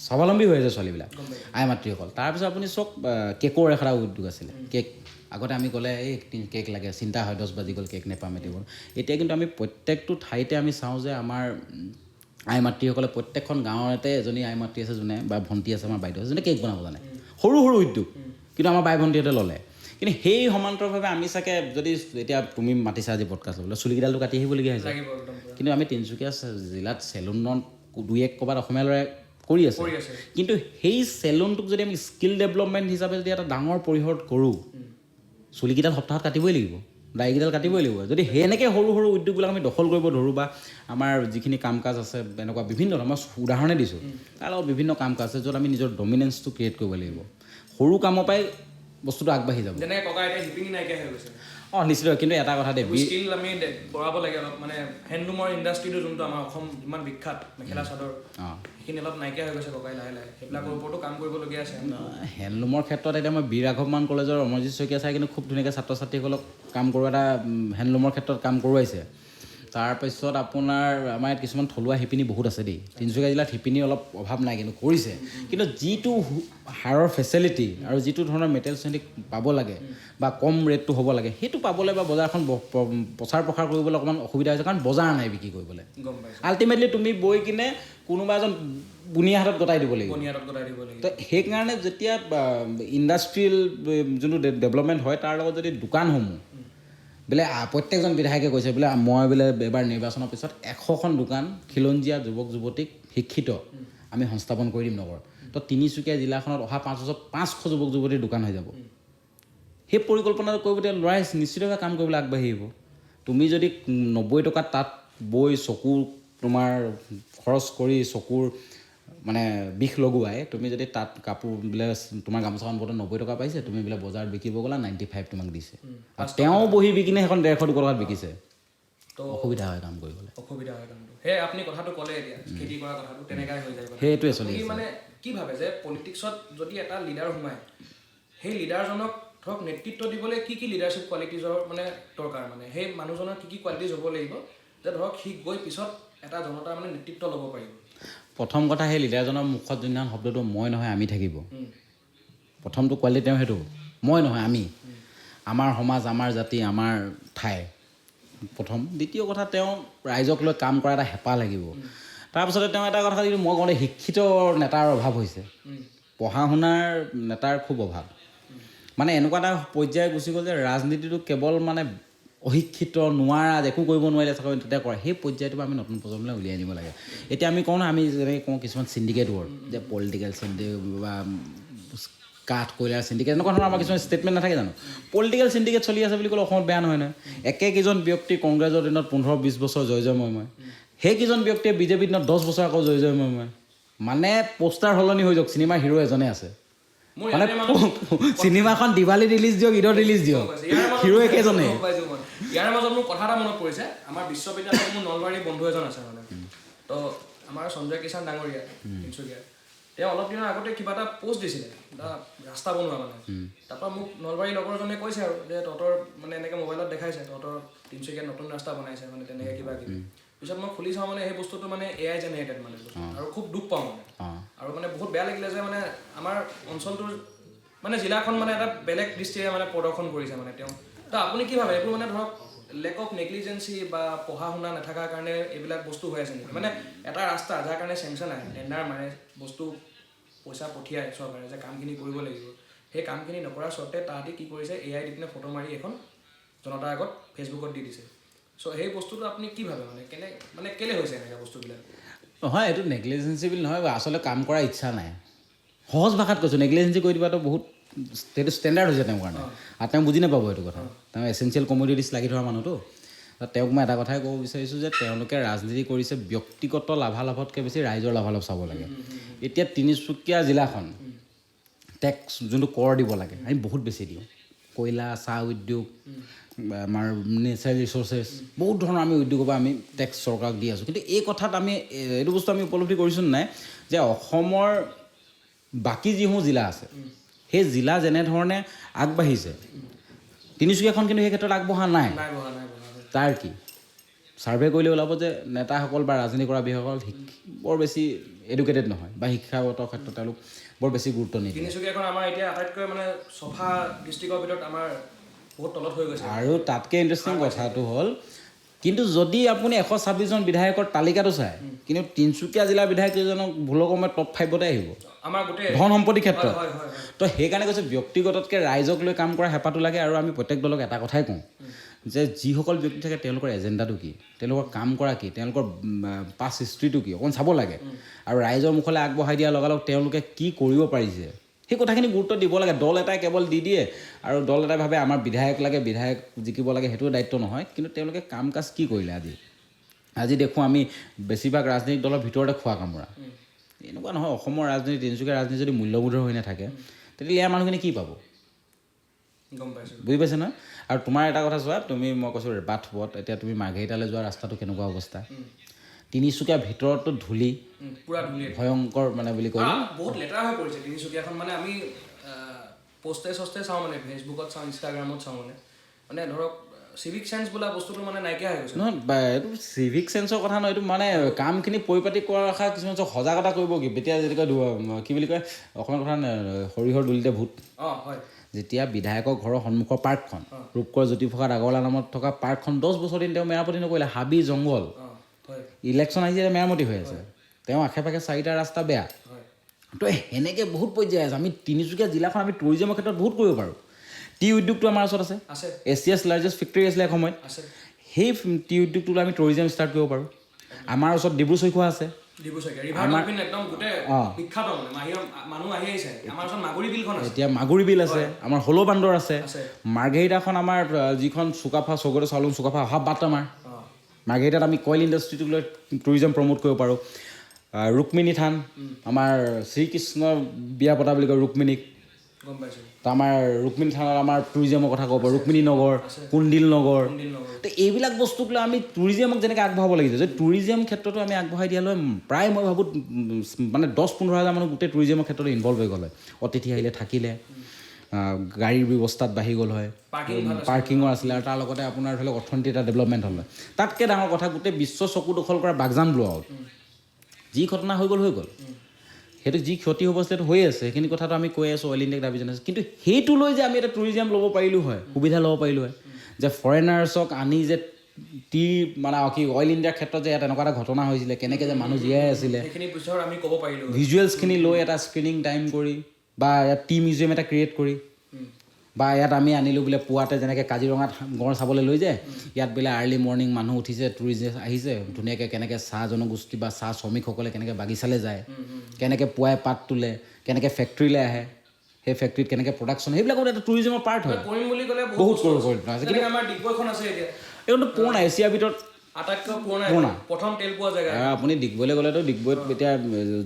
স্বাৱলম্বী হৈ আছে ছোৱালীবিলাক আই মাতৃসকল তাৰপিছত আপুনি চাওক কেকৰ এটা উদ্যোগ আছিলে কেক আগতে আমি ক'লে এই কেক লাগে চিন্তা হয় 10 বাজি গ'ল কেক নেপাম এতিয়াবোৰ এতিয়া কিন্তু আমি প্ৰত্যেকটো ঠাইতে আমি চাওঁ যে আমাৰ আই মাতৃসকলে প্ৰত্যেকখন গাঁৱতে এজনী আই মাতৃ আছে যোনে বা ভণ্টি আছে আমাৰ বাইদেউ আছে যোনে কেক বনাব জানে সৰু সৰু উদ্যোগ কিন্তু আমাৰ বাই ভণ্টিহঁতে ল'লে কিন্তু সেই সমান্তৰভাৱে আমি চাগে যদি এতিয়া তুমি মাতিছা আজি পডকাষ্ট ল'বলৈ চুলিকেইডালটো কাটি আহিবলগীয়া হৈছে লাগিব একদম পুৰা। কিন্তু আমি তিনিচুকীয়া জিলাত চেলুনত দুই এক ক'ৰবাত অসমীয়া ল'ৰাই কৰি আছে কিন্তু সেই চেলুনটোক যদি আমি স্কিল ডেভেলপমেণ্ট হিচাপে যদি এটা ডাঙৰ পৰিসৰত কৰোঁ চুলিকেইডাল সপ্তাহত কাটিবই লাগিব দাড়িকেইডাল কাটিবই লাগিব যদি সেই এনেকৈ সৰু সৰু উদ্যোগবিলাক আমি দখল কৰিব ধৰোঁ বা আমাৰ যিখিনি কাম কাজ আছে এনেকুৱা বিভিন্ন ধৰণৰ মই উদাহৰণে দিছোঁ তাৰ লগত বিভিন্ন কাম কাজ আছে য'ত আমি নিজৰ ডমিনেঞ্চটো ক্ৰিয়েট কৰিব লাগিব সৰু কামৰ পৰাই বস্তুটো আগবাঢ়ি যাব যেনেকৈ ককা এতিয়া শিপিনী নাইকিয়া হৈ গৈছে অঁ নিশ্চিত কিন্তু এটা কথা দেই স্কিল আমি বঢ়াব লাগে অলপ মানে হেণ্ডলুমৰ ইণ্ডাষ্ট্ৰিটো যোনটো আমাৰ অসম ইমান বিখ্যাত মেখেলা চাদৰ সেইখিনি অলপ নাইকিয়া হৈ গৈছে ককাই লাহে লাহে সেইবিলাকৰ ওপৰতো কাম কৰিবলগীয়া আছে হেণ্ডলুমৰ ক্ষেত্ৰত এতিয়া মই বীৰ ৰাঘৱমান কলেজৰ অমৰজিৎ শইকীয়া চাই কিন্তু খুব ধুনীয়াকৈ ছাত্ৰ ছাত্ৰীসকলক কাম কৰোৱা এটা হেণ্ডলুমৰ ক্ষেত্ৰত কাম কৰোৱাইছে তাৰপিছত আপোনাৰ আমাৰ ইয়াত কিছুমান থলুৱা শিপিনী বহুত আছে দেই তিনিচুকীয়া জিলাত শিপিনী অলপ অভাৱ নাই কিন্তু কৰিছে কিন্তু যিটো হাৰৰ ফেচিলিটি আৰু যিটো ধৰণৰ মেটেৰিয়েলছ সিহঁতি পাব লাগে বা কম ৰেটটো হ'ব লাগে সেইটো পাবলৈ বা বজাৰখন প্ৰচাৰ প্ৰসাৰ কৰিবলৈ অকণমান অসুবিধা হৈছে কাৰণ বজাৰ নাই বিক্ৰী কৰিবলৈ আল্টিমেটলি তুমি বৈ কিনে কোনোবা এজন বুনিয়া হাতত গতাই দিব লাগিব তো সেইকাৰণে যেতিয়া ইণ্ডাষ্ট্ৰিয়েল যোনটো ডেভেলপমেণ্ট হয় তাৰ লগত যদি দোকানসমূহ বোলে প্ৰত্যেকজন বিধায়কে কৈছে বোলে মই বোলে এবাৰ নিৰ্বাচনৰ পিছত 100খন দোকান খিলঞ্জীয়া যুৱক যুৱতীক শিক্ষিত আমি সংস্থাপন কৰি দিম নগৰ তো তিনিচুকীয়া জিলাখনত অহা 5 বছৰত 500 যুৱক যুৱতীৰ দোকান হৈ যাব সেই পৰিকল্পনাটো কৰিবলৈ ল'ৰাই নিশ্চিতভাৱে কাম কৰিবলৈ আগবাঢ়ি আহিব তুমি যদি 90 টকাত তাত বৈ চকুৰ তোমাৰ খৰচ কৰি চকুৰ মানে বিষ লগোৱাই তুমি যদি তাত কাপোৰ বোলে তোমাৰ গামোচাখন বৰ্তমান 90 টকা পাইছে তুমি বোলে বজাৰত বিকিব গ'লা 95 তোমাক দিছে আৰু তেওঁ বহি বিকিনে সেইখন 150 টকাত বিকিছে তো অসুবিধা হয় কাম কৰিবলৈ কামটো সেই আপুনি কথাটো ক'লে এতিয়া খেতি কৰা কথাটো তেনেকাই হৈ যায় সেইটোৱে চলি আছে মানে কি ভাবে যে পলিটিক্সত যদি এটা লিডাৰ সোমায় সেই লিডাৰজনক ধৰক নেতৃত্ব দিবলৈ কি লিডাৰশ্বিপ কোৱালিটিজৰ মানে দৰকাৰ মানে সেই মানুহজনৰ কি কোৱালিটিজ হ'ব লাগিব যে ধৰক সি গৈ পিছত এটা জনতাৰ মানে নেতৃত্ব ল'ব পাৰিব প্ৰথম কথা সেই লিডাৰজনৰ মুখত যোনদিনাখন শব্দটো মই নহয় আমি থাকিব প্ৰথমটো কোৱালিটি তেওঁ সেইটো মই নহয় আমি আমাৰ সমাজ আমাৰ জাতি আমাৰ ঠাই প্ৰথম দ্বিতীয় কথা তেওঁ ৰাইজক লৈ কাম কৰা এটা হেঁপাহ লাগিব তাৰপিছতে তেওঁ এটা কথা যিটো মই কওঁতে শিক্ষিত নেতাৰ অভাৱ হৈছে পঢ়া শুনাৰ নেতাৰ খুব অভাৱ মানে এনেকুৱা এটা পৰ্যায় গুচি গ'ল যে ৰাজনীতিটো কেৱল মানে অশিক্ষিত নোৱাৰা একো কৰিব নোৱাৰিলে চাকৰি তেতিয়া কৰে সেই পৰ্যায়টো আমি নতুন প্ৰজন্মলৈ উলিয়াই আনিব লাগে এতিয়া আমি কওঁ ন আমি যেনেকৈ কওঁ কিছুমান চিণ্ডিকেট ৱৰ্ড যে পলিটিকেল চিণ্ডিকেট বা কাঠ কয়লাৰ চিণ্ডিকেট এনেকুৱা ধৰণৰ আমাৰ কিছুমান ষ্টেটমেণ্ট নাথাকে জানো পলিটিকেল চিণ্ডিকেট চলি আছে বুলি ক'লে অসমত বেয়া নহয় নহয় একেকেইজন ব্যক্তি কংগ্ৰেছৰ দিনত 15-20 বছৰ জয় জয়ময় সেইকেইজন ব্যক্তিয়ে বিজেপিৰ দিনত 10 বছৰ আকৌ জয় জয়ময় মানে পোষ্টাৰ সলনি হৈ যাওক চিনেমাৰ হিৰো এজনে আছে মানে চিনেমাখন দিৱালী ৰিলিজ দিয়ক ঈদত ৰিলিজ দিয়ক হিৰো একেজনে ইয়াৰ মাজত মোৰ কথা এটা মনত পৰিছে আমাৰ বিশ্ববিদ্যালয়ত মোৰ নলবাৰীৰ বন্ধু এজন আছে মানে তো আমাৰ সঞ্জয় কিষাণ ডাঙৰীয়া তিনিচুকীয়া তেওঁ অলপ দিনৰ আগতে কিবা এটা পোষ্ট দিছিলে ৰাস্তা বনোৱা মানে তাৰপৰা মোক নলবাৰীৰ লগৰজনে কৈছে আৰু যে তহঁতৰ মানে এনেকৈ মোবাইলত দেখাইছে তহঁতৰ তিনিচুকীয়াত নতুন ৰাস্তা বনাইছে মানে তেনেকৈ কিবা কিবি পিছত মই খুলি চাওঁ মানে সেই বস্তুটো মানে AI জেনেৰেটেড মানে আৰু খুব দুখ পাওঁ মানে আৰু মানে বহুত বেয়া লাগিলে যে মানে আমাৰ অঞ্চলটোৰ মানে জিলাখন মানে এটা বেলেগ দৃষ্টিৰে মানে প্ৰদৰ্শন কৰিছে মানে তেওঁ তো আপুনি কি ভাবে এইবোৰ মানে ধৰক লেক অফ নেগলিজেঞ্চি বা পঢ়া শুনা নথকাৰ কাৰণে এইবিলাক বস্তু হৈ আছে নেকি মানে এটা ৰাস্তা যাৰ কাৰণে চেংচন আহে টেণ্ডাৰ মাৰে বস্তু পইচা পঠিয়ায় চৰকাৰে যে কামখিনি কৰিব লাগিব সেই কামখিনি নকৰাৰ স্বত্তে তাহাঁতি কি কৰিছে AI দি পিনে ফটো মাৰি এখন জনতাৰ আগত ফেচবুকত দি দিছে চ' সেই বস্তুটো আপুনি কি ভাবে মানে কেলে হৈছে এনেকুৱা বস্তুবিলাক নহয় এইটো নেগলিজেঞ্চি বুলি নহয় আচলতে কাম কৰাৰ ইচ্ছা নাই সহজ ভাষাত কৈছোঁ নেগলিজেঞ্চি কৰি দিবাটো বহুত সেইটো ষ্টেণ্ডাৰ্ড হৈছে তেওঁৰ কাৰণে আৰু তেওঁ বুজি নাপাব এইটো কথা তেওঁ এচেঞ্চিয়েল কমোডিটিছ লাগি থকা মানুহটো তেওঁক মই এটা কথাই ক'ব বিচাৰিছোঁ যে তেওঁলোকে ৰাজনীতি কৰিছে ব্যক্তিগত লাভালাভতকৈ বেছি ৰাইজৰ লাভালাভ চাব লাগে এতিয়া তিনিচুকীয়া জিলাখন টেক্স যোনটো কৰ দিব লাগে আমি বহুত বেছি দিওঁ কয়লা চাহ উদ্যোগ আমাৰ নেচাৰেল ৰিচোৰ্চেছ বহুত ধৰণৰ আমি উদ্যোগৰ পৰা আমি টেক্স চৰকাৰক দি আছোঁ কিন্তু এই কথাত আমি এইটো বস্তু আমি উপলব্ধি কৰিছোঁ নাই যে অসমৰ বাকী যিসমূহ জিলা আছে সেই জিলা যেনেধৰণে আগবাঢ়িছে তিনিচুকীয়াখন কিন্তু সেই ক্ষেত্ৰত আগবঢ়া নাই তাৰ কি ছাৰ্ভে কৰিলে ওলাব যে নেতাসকল বা ৰাজনীতি কৰা ব্যক্তিসকল বৰ বেছি এডুকেটেড নহয় বা শিক্ষাগত ক্ষেত্ৰত তেওঁলোক বৰ বেছি গুৰুত্ব নিদিয়ে তিনিচুকীয়াখন আমাৰ এতিয়া আটাইতকৈ মানে চফা ডিষ্ট্ৰিক্টৰ ভিতৰত আমাৰ বহুত তলত হৈ গৈছে আৰু তাতকৈ ইণ্টাৰেষ্টিং কথাটো হ'ল কিন্তু যদি আপুনি 126জন বিধায়কৰ তালিকাটো চায় কিন্তু তিনিচুকীয়া জিলাৰ বিধায়ককেইজনক ভুলক্ৰমে টপ 5তে আহিব আমাৰ গোটেই ধন সম্পত্তিৰ ক্ষেত্ৰত হয় হয় তো সেইকাৰণে কৈছোঁ ব্যক্তিগততকৈ ৰাইজক লৈ কাম কৰা হেঁপাহটো লাগে আৰু আমি প্ৰত্যেক দলক এটা কথাই কওঁ যে যিসকল ব্যক্তি থাকে তেওঁলোকৰ এজেণ্ডাটো কি তেওঁলোকৰ কাম কৰা কি তেওঁলোকৰ পাছ হিষ্ট্ৰীটো কি অকণ চাব লাগে আৰু ৰাইজৰ মুখলৈ আগবঢ়াই দিয়াৰ লগালগ তেওঁলোকে কি কৰিব পাৰিছে সেই কথাখিনি গুৰুত্ব দিব লাগে দল এটাই কেৱল দি দিয়ে আৰু দল এটাই ভাবে আমাৰ বিধায়ক লাগে বিধায়ক জিকিব লাগে সেইটো দায়িত্ব নহয় কিন্তু তেওঁলোকে কাম কাজ কি কৰিলে আজি দেখোঁ আমি বেছিভাগ ৰাজনৈতিক দলৰ ভিতৰতে খোৱা কামোৰা এনেকুৱা নহয় অসমৰ ৰাজনীতি তিনিচুকীয়া ৰাজনীতি যদি মূল্যবোধৰ হৈ নাথাকে তেতিয়াহ'লে ইয়াৰ মানুহখিনি কি পাব গম পাইছোঁ বুজি পাইছে নহয় আৰু তোমাৰ এটা কথা চোৱা তুমি মই কৈছোঁ বাথপথ এতিয়া তুমি মাৰ্ঘেৰিটালৈ যোৱা ৰাস্তাটো কেনেকুৱা অৱস্থা তিনিচুকীয়াৰ ভিতৰতো ধূলি পুৰা ধুনীয়া ভয়ংকৰ মানে বুলি কয় বহুত লেতেৰা হৈ পৰিছে তিনিচুকীয়াখন মানে আমি পষ্টে চষ্টে চাওঁ মানে ফেচবুকত চাওঁ ইনষ্টাগ্ৰামত চাওঁ মানে ধৰক চিভিক চেন্স বোলা বস্তুটো মানে নাইকিয়া হৈ গৈছে নহয় এইটো চিভিক চেন্সৰ কথা নহয় এইটো মানে কামখিনি পৰিপাতি কৰা ৰখা কিছুমান সজাগতা কৰিব কি এতিয়া যেনেকৈ কি বুলি কয় অসমীয়া কথা সৰিয়হৰ দুলিতে ভূত হয় যেতিয়া বিধায়কৰ ঘৰৰ সন্মুখৰ পাৰ্কখন ৰূপকৰ জ্যোতিপ্ৰসাদ আগৰৱালা নামত থকা পাৰ্কখন 10 বছৰ দিন তেওঁ মেৰামতি নকৰিলে হাবি জংঘল হয় ইলেকশ্যন আহিছে মেৰামতি হৈ আছে তেওঁ আশে পাশে 4টা ৰাস্তা বেয়া তো সেনেকৈ বহুত পৰ্যায় আছে আমি তিনিচুকীয়া জিলাখন আমি টুৰিজমৰ ক্ষেত্ৰত বহুত কৰিব পাৰোঁ টি উদ্যোগটো আমাৰ ওচৰত আছে এছিয়াছ লাৰ্জেষ্ট ফেক্টৰী আছিলে এসময়ত সেই টি উদ্যোগটো আমি টুৰিজম ষ্টাৰ্ট কৰিব পাৰোঁ আমাৰ ওচৰত ডিব্ৰু চৈখোৱা আছে এতিয়া মাগুৰী বিল আছে আমাৰ হলো বান্দৰ আছে মাৰ্ঘেৰিটাখন আমাৰ যিখন চুকাফা স্বৰ্গদেউ চাওলুং চুকাফা অহা বাট আমাৰ মাৰ্ঘেৰিটাত আমি কইল ইণ্ডাষ্ট্ৰিটোক লৈ টুৰিজম প্ৰমোট কৰিব পাৰোঁ ৰুক্মিণী থান আমাৰ শ্ৰীকৃষ্ণৰ বিয়া পতা বুলি কয় ৰুক্মিণীক তো আমাৰ ৰুক্মিণী থানত আমাৰ টুৰিজমৰ কথা ক'ব পাৰোঁ ৰুক্মিণী নগৰ কুণ্ডিল নগৰ তো এইবিলাক বস্তুক লৈ আমি টুৰিজমক যেনেকৈ আগবঢ়াব লাগিছে যে টুৰিজম ক্ষেত্ৰতো আমি আগবঢ়াই দিয়ালৈ প্ৰায় মই ভাবোঁ মানে 10-15 হাজাৰ মানুহ গোটেই টুৰিজমৰ ক্ষেত্ৰত ইনভল্ভ হৈ গ'ল হয় অতিথি আহিলে থাকিলে গাড়ীৰ ব্যৱস্থাত বাঢ়ি গ'ল হয় পাৰ্কিঙৰ আছিলে আৰু তাৰ লগতে আপোনাৰ ধৰি লওক অৰ্থনীতি এটা ডেভেলপমেণ্ট হ'ল হয় তাতকৈ ডাঙৰ কথা গোটেই বিশ্ব চকু দখল কৰা বাগজান ব্ল' আউট যি ঘটনা হৈ গ'ল সেইটো যি ক্ষতি হ'ব আছিলে সেইটো হৈ আছে সেইখিনি কথাটো আমি কৈ আছোঁ অইল ইণ্ডিয়াক দাবী জনাইছোঁ কিন্তু সেইটো লৈ যে আমি এটা টুৰিজম ল'ব পাৰিলোঁ হয় সুবিধা ল'ব পাৰিলোঁ হয় যে ফৰেনাৰ্ছক আনি যে টি মানে কি অইল ইণ্ডিয়াৰ ক্ষেত্ৰত যে ইয়াত এনেকুৱা এটা ঘটনা হৈছিলে কেনেকৈ যে মানুহ জীয়াই আছিলে ভিজুৱেলছখিনি লৈ এটা স্ক্ৰিনিং টাইম কৰি বা ইয়াত টি মিউজিয়াম এটা ক্ৰিয়েট কৰি বা ইয়াত আমি আনিলোঁ বোলে পুৱাতে যেনেকৈ কাজিৰঙাত গঁড় চাবলৈ লৈ যায় ইয়াত বোলে আৰ্লি মৰ্ণিং মানুহ উঠিছে টুৰিষ্ট আহিছে ধুনীয়াকৈ কেনেকৈ চাহ জনগোষ্ঠী বা চাহ শ্ৰমিকসকলে কেনেকৈ বাগিচালৈ যায় কেনেকৈ পুৱাই পাত তোলে কেনেকৈ ফেক্টৰীলৈ আহে সেই ফেক্টৰীত কেনেকৈ প্ৰডাকশ্যন সেইবিলাকো এটা টুৰিজমৰ পাৰ্ট হয় বহুত এইটো পুৰণা এছিয়াৰ ভিতৰত পুৰণা আপুনি ডিগবৈলৈ গ'লেতো ডিগবৈত এতিয়া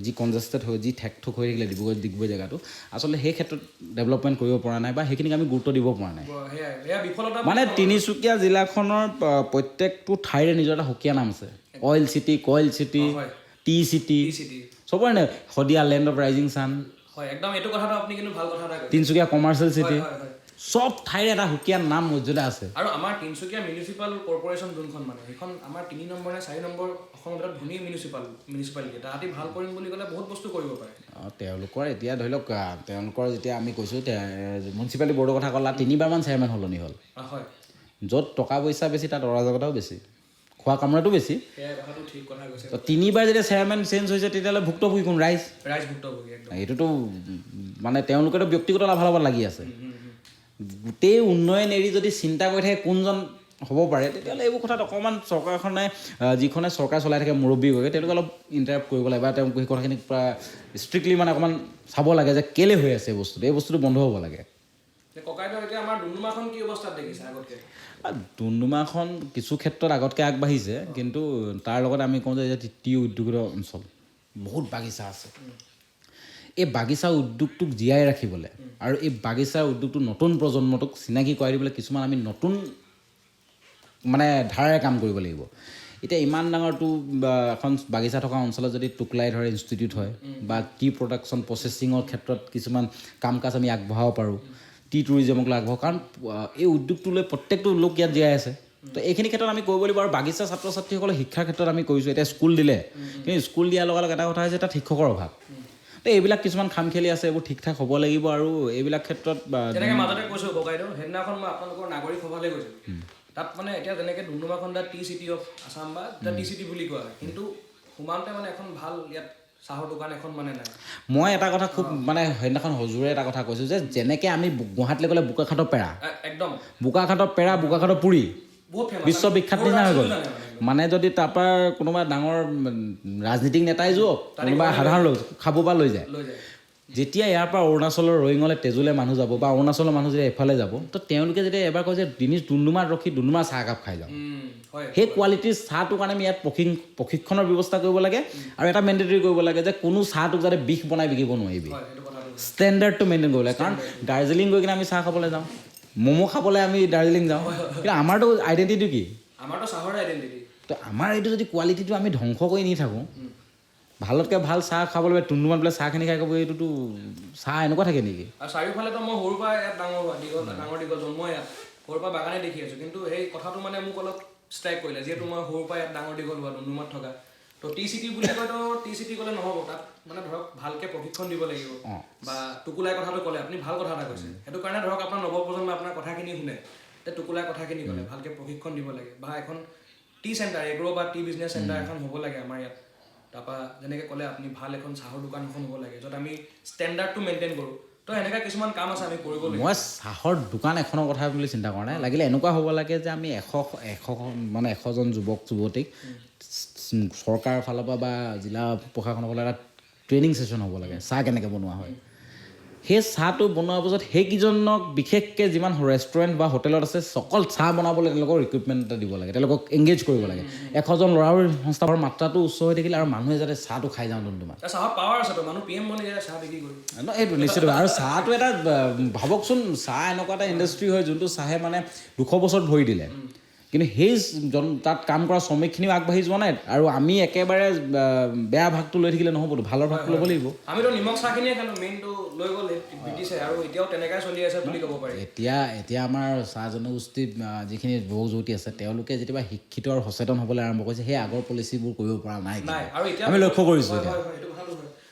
যি কনজেষ্টেড হৈ যি ঠেকঠোক হৈ থাকিলে ডিগবৈ জেগাটো আচলতে সেই ক্ষেত্ৰত ডেভেলপমেণ্ট কৰিব পৰা নাই বা সেইখিনিক আমি গুৰুত্ব দিব পৰা নাই মানে তিনিচুকীয়া জিলাখনৰ প্ৰত্যেকটো ঠাইৰে নিজৰ এটা সুকীয়া নাম আছে অইল চিটি কইল চিটি টি চিটি চবৰে নাই Sadiya land of rising San Tinsukia commercial city সব ঠাইৰে এটা সুকীয়া নাম মৰ্যাদা আছে আৰু আমাৰ তিনিচুকীয়া মিউনিচিপাল কৰ্পৰেশ্যন যোনখন মানে সেইখন আমাৰ 3 নম্বৰ নে 4 নম্বৰ অসমৰ ভিতৰত ধনী মিউনিচিপালিটি তাহাঁতি ভাল কৰিম বুলি ক'লে বহুত বস্তু কৰিব পাৰে তেওঁলোকৰ এতিয়া ধৰি লওক তেওঁলোকৰ যেতিয়া আমি কৈছোঁ মিউনিচিপালিটি বৰ্ডৰ কথা ক'লা 3বাৰমান চেয়াৰমেন সলনি হ'ল হয় য'ত টকা পইচা বেছি তাত অৰাজকতাও বেছি খোৱা কামৰাটো বেছি তো 3বাৰ যেতিয়া চেয়াৰমেন চেঞ্জ হৈছে তেতিয়াহ'লে ভুক্তভোগী কোন ৰাইজ ভুক্তভোগী এইটোতো মানে তেওঁলোকেতো ব্যক্তিগত লাভালাভত লাগি আছে গোটেই উন্নয়ন এৰি যদি চিন্তা কৰি থাকে কোনজন হ'ব পাৰে তেতিয়াহ'লে এইবোৰ কথাত অকণমান চৰকাৰখনে যিখনে চৰকাৰ চলাই থাকে মুৰব্বী হৈ তেওঁলোকে অলপ ইণ্টাৰেক্ট কৰিব লাগে বা তেওঁলোকে সেই কথাখিনি পূৰা ষ্ট্ৰিক্টলি মানে অকণমান চাব লাগে যে কেলৈ হৈ আছে এই বস্তুটো বন্ধ হ'ব লাগে ডুমডুমাখন কিছু ক্ষেত্ৰত আগতকৈ আগবাঢ়িছে কিন্তু তাৰ লগতে আমি কওঁ যে টি উদ্যোগৰ অঞ্চল বহুত বাগিচা আছে এই বাগিচা উদ্যোগটোক জীয়াই ৰাখিবলৈ আৰু এই বাগিচাৰ উদ্যোগটো নতুন প্ৰজন্মটোক চিনাকি কৰাই দিবলৈ কিছুমান আমি নতুন মানে ধাৰাৰে কাম কৰিব লাগিব এতিয়া ইমান ডাঙৰটো এখন বাগিচা থকা অঞ্চলত যদি টুকলাই ধৰে ইনষ্টিটিউট হয় বা টি প্ৰডাকশ্যন প্ৰচেছিঙৰ ক্ষেত্ৰত কিছুমান কাম কাজ আমি আগবঢ়াব পাৰোঁ টি টুৰিজমক লৈ আগবঢ়াওঁ কাৰণ এই উদ্যোগটোলৈ প্ৰত্যেকটো লোক ইয়াত জীয়াই আছে তো এইখিনি ক্ষেত্ৰত আমি কৰিব লাগিব আৰু বাগিচা ছাত্ৰ ছাত্ৰীসকলৰ শিক্ষাৰ ক্ষেত্ৰত আমি কৰিছোঁ এতিয়া স্কুল দিলে কিন্তু স্কুল দিয়াৰ লগে লগে এটা কথা হৈছে তাত শিক্ষকৰ অভাৱ তো এইবিলাক কিছুমান খাম খেলি আছে এইবোৰ ঠিক ঠাক হ'ব লাগিব আৰু এইবিলাক ক্ষেত্ৰত যেনেকৈ মাজতে কৈছোঁ বগাইদেউ সেইদিনাখন মই আপোনালোকৰ নাগৰিক সভালৈ গৈছিলোঁ তাত মানে এতিয়া যেনেকৈ ডুমডুমাখন দা টি চিটি অফ আছাম বা দা টি চিটি বুলি কোৱা হয়, কিন্তু সোমাওঁতে মানে এখন ভাল ইয়াত চাহৰ দোকান এখন মানে নাই। মই এটা কথা খুব মানে সেইদিনাখন হজুৰে এটা কথা কৈছোঁ যে যেনেকৈ আমি গুৱাহাটীলৈ গ'লে বোকাখাটৰ পেৰা, একদম বোকাখাটৰ পেৰা, বোকাখাটৰ পুৰি বহুত ফেমাছ, বিশ্ববিখ্যাত নিচিনা হৈ গ'ল। মানে যদি তাৰপৰা কোনোবা ডাঙৰ ৰাজনীতিক নেতাই যোৱা, কোনোবা সাধাৰণ লোক খাব পৰা লৈ যায়। যেতিয়া ইয়াৰ পৰা অৰুণাচলৰ ৰয়িঙলৈ তেজুলৈ মানুহ যাব বা অৰুণাচলৰ মানুহ যেতিয়া এফালে যাব, তো তেওঁলোকে যেতিয়া এবাৰ কয় যে ডুমডুমাত ৰখি ডুমডুমা চাহ একাপ খাই যাওঁ, সেই কোৱালিটিৰ চাহটোৰ কাৰণে আমি ইয়াত প্ৰশিক্ষণৰ ব্যৱস্থা কৰিব লাগে আৰু এটা মেণ্ডেটৰী কৰিব লাগে যে কোনো চাহটোক যাতে বিষ বনাই বিকিব নোৱাৰিবি, ষ্টেণ্ডাৰ্ডটো মেইনটেইন কৰিব লাগে। কাৰণ দাৰ্জিলিং গৈ কিনে আমি চাহ খাবলৈ যাওঁ, ম'ম' খাবলৈ আমি দাৰ্জিলিং যাওঁ, কিন্তু আমাৰতো আইডেণ্টিটি কি? আমাৰতো চাহৰ আইডেণ্টিটি। তো আমাৰ এইটো যদি কোৱালিটিটো আমি ধ্বংস কৰি নি থাকোঁ, ভালতকৈ ভাল চাহ খাবলৈ ডুমডুমাত বোলে চাহখিনি খাই খাব, এইটোতো চাহ এনেকুৱা থাকে নেকি? আৰু চাৰিওফালেতো মই সৰুৰ পৰা ইয়াত ডাঙৰ দীঘল জন্ম ইয়াত সৰুৰ পৰা বাগানে দেখি আছোঁ, কিন্তু সেই কথাটো মানে মোক অলপ ষ্ট্ৰাইক কৰিলে, যিহেতু মই সৰুৰ পৰা ইয়াত ডাঙৰ দীঘল হোৱা ডুমডুমাত থকা। তো টি চিটি বুলি কয়তো টি চিটি ক'লে নহ'ব, তাত মানে ধৰক ভালকৈ প্ৰশিক্ষণ দিব লাগিব। বা টুকুলাই কথাটো ক'লে, আপুনি ভাল কথা এটা কৈছে, সেইটো কাৰণে ধৰক আপোনাৰ নৱপ্ৰজন্মই আপোনাৰ কথাখিনি শুনে, তে টুকুলাই কথাখিনি ক'লে ভালকৈ প্ৰশিক্ষণ দিব লাগে। বা এখন টি চেণ্টাৰ, এগ্ৰ' বা টি বিজনেছ চেণ্টাৰ এখন হ'ব লাগে আমাৰ ইয়াত। তাৰপৰা যেনেকৈ ক'লে আপুনি ভাল এখন চাহৰ দোকান এখন হ'ব লাগে, য'ত আমি ষ্টেণ্ডাৰ্ডটো মেইনটেইন কৰোঁ। তো এনেকুৱা কিছুমান কাম আছে আমি কৰিব লাগিব। মই চাহৰ দোকান এখনৰ কথা বুলি চিন্তা কৰা নাই, লাগিলে এনেকুৱা হ'ব লাগে যে আমি 100জন যুৱক যুৱতীক চৰকাৰৰ ফালৰ পৰা বা জিলা প্ৰশাসনৰ ফালৰ পৰা এটা ট্ৰেইনিং ছেশ্যন হ'ব লাগে, চাহ কেনেকৈ বনোৱা হয়। সেই চাহটো বনোৱাৰ পাছত সেইকেইজনক বিশেষকৈ যিমান ৰেষ্টুৰেণ্ট বা হোটেলত আছে, অকল চাহ বনাবলৈ তেওঁলোকক ৰিকুইপমেণ্ট এটা দিব লাগে, তেওঁলোকক এংগেজ কৰিব লাগে। 100জন ল'ৰাৰ সংস্থাপনৰ মাত্ৰাটো উচ্চ হৈ থাকিলে আৰু মানুহে যাতে চাহটো খাই যাওঁ ডুমডুমাত। চাহৰ পাৱাৰ আছে, তো মানুহ PM বনি যায় চাহ বিক্ৰী কৰি। এইটো নিশ্চিত। আৰু চাহটো এটা ভাবকচোন, চাহ এনেকুৱা এটা ইণ্ডাষ্ট্ৰি হয় যোনটো চাহে মানে 200 বছৰত ভৰি দিলে, কিন্তু সেই তাত কাম কৰা শ্ৰমিকখিনিও আগবাঢ়ি যোৱা নাই। আৰু আমি একেবাৰে বেয়া ভাগটো লৈ থাকিলে নহ'বতো, ভালৰ ভাগটো ল'ব লাগিব। আমিতো নিমখ চাহখিনিয়ে খালোঁ, মেইনটো লৈ গ'ল ব্ৰিটিছে, আৰু এতিয়াও তেনেকৈ চলি আছে বুলি ক'ব পাৰি। এতিয়া আমাৰ চাহ জনগোষ্ঠীৰ যিখিনি যুৱক যুৱতী আছে, তেওঁলোকে যেতিয়া শিক্ষিত আৰু সচেতন হ'বলৈ আৰম্ভ কৰিছে, সেই আগৰ পলিচিবোৰ কৰিব পৰা নাই। আৰু এতিয়া আমি লক্ষ্য কৰিছোঁ এতিয়া।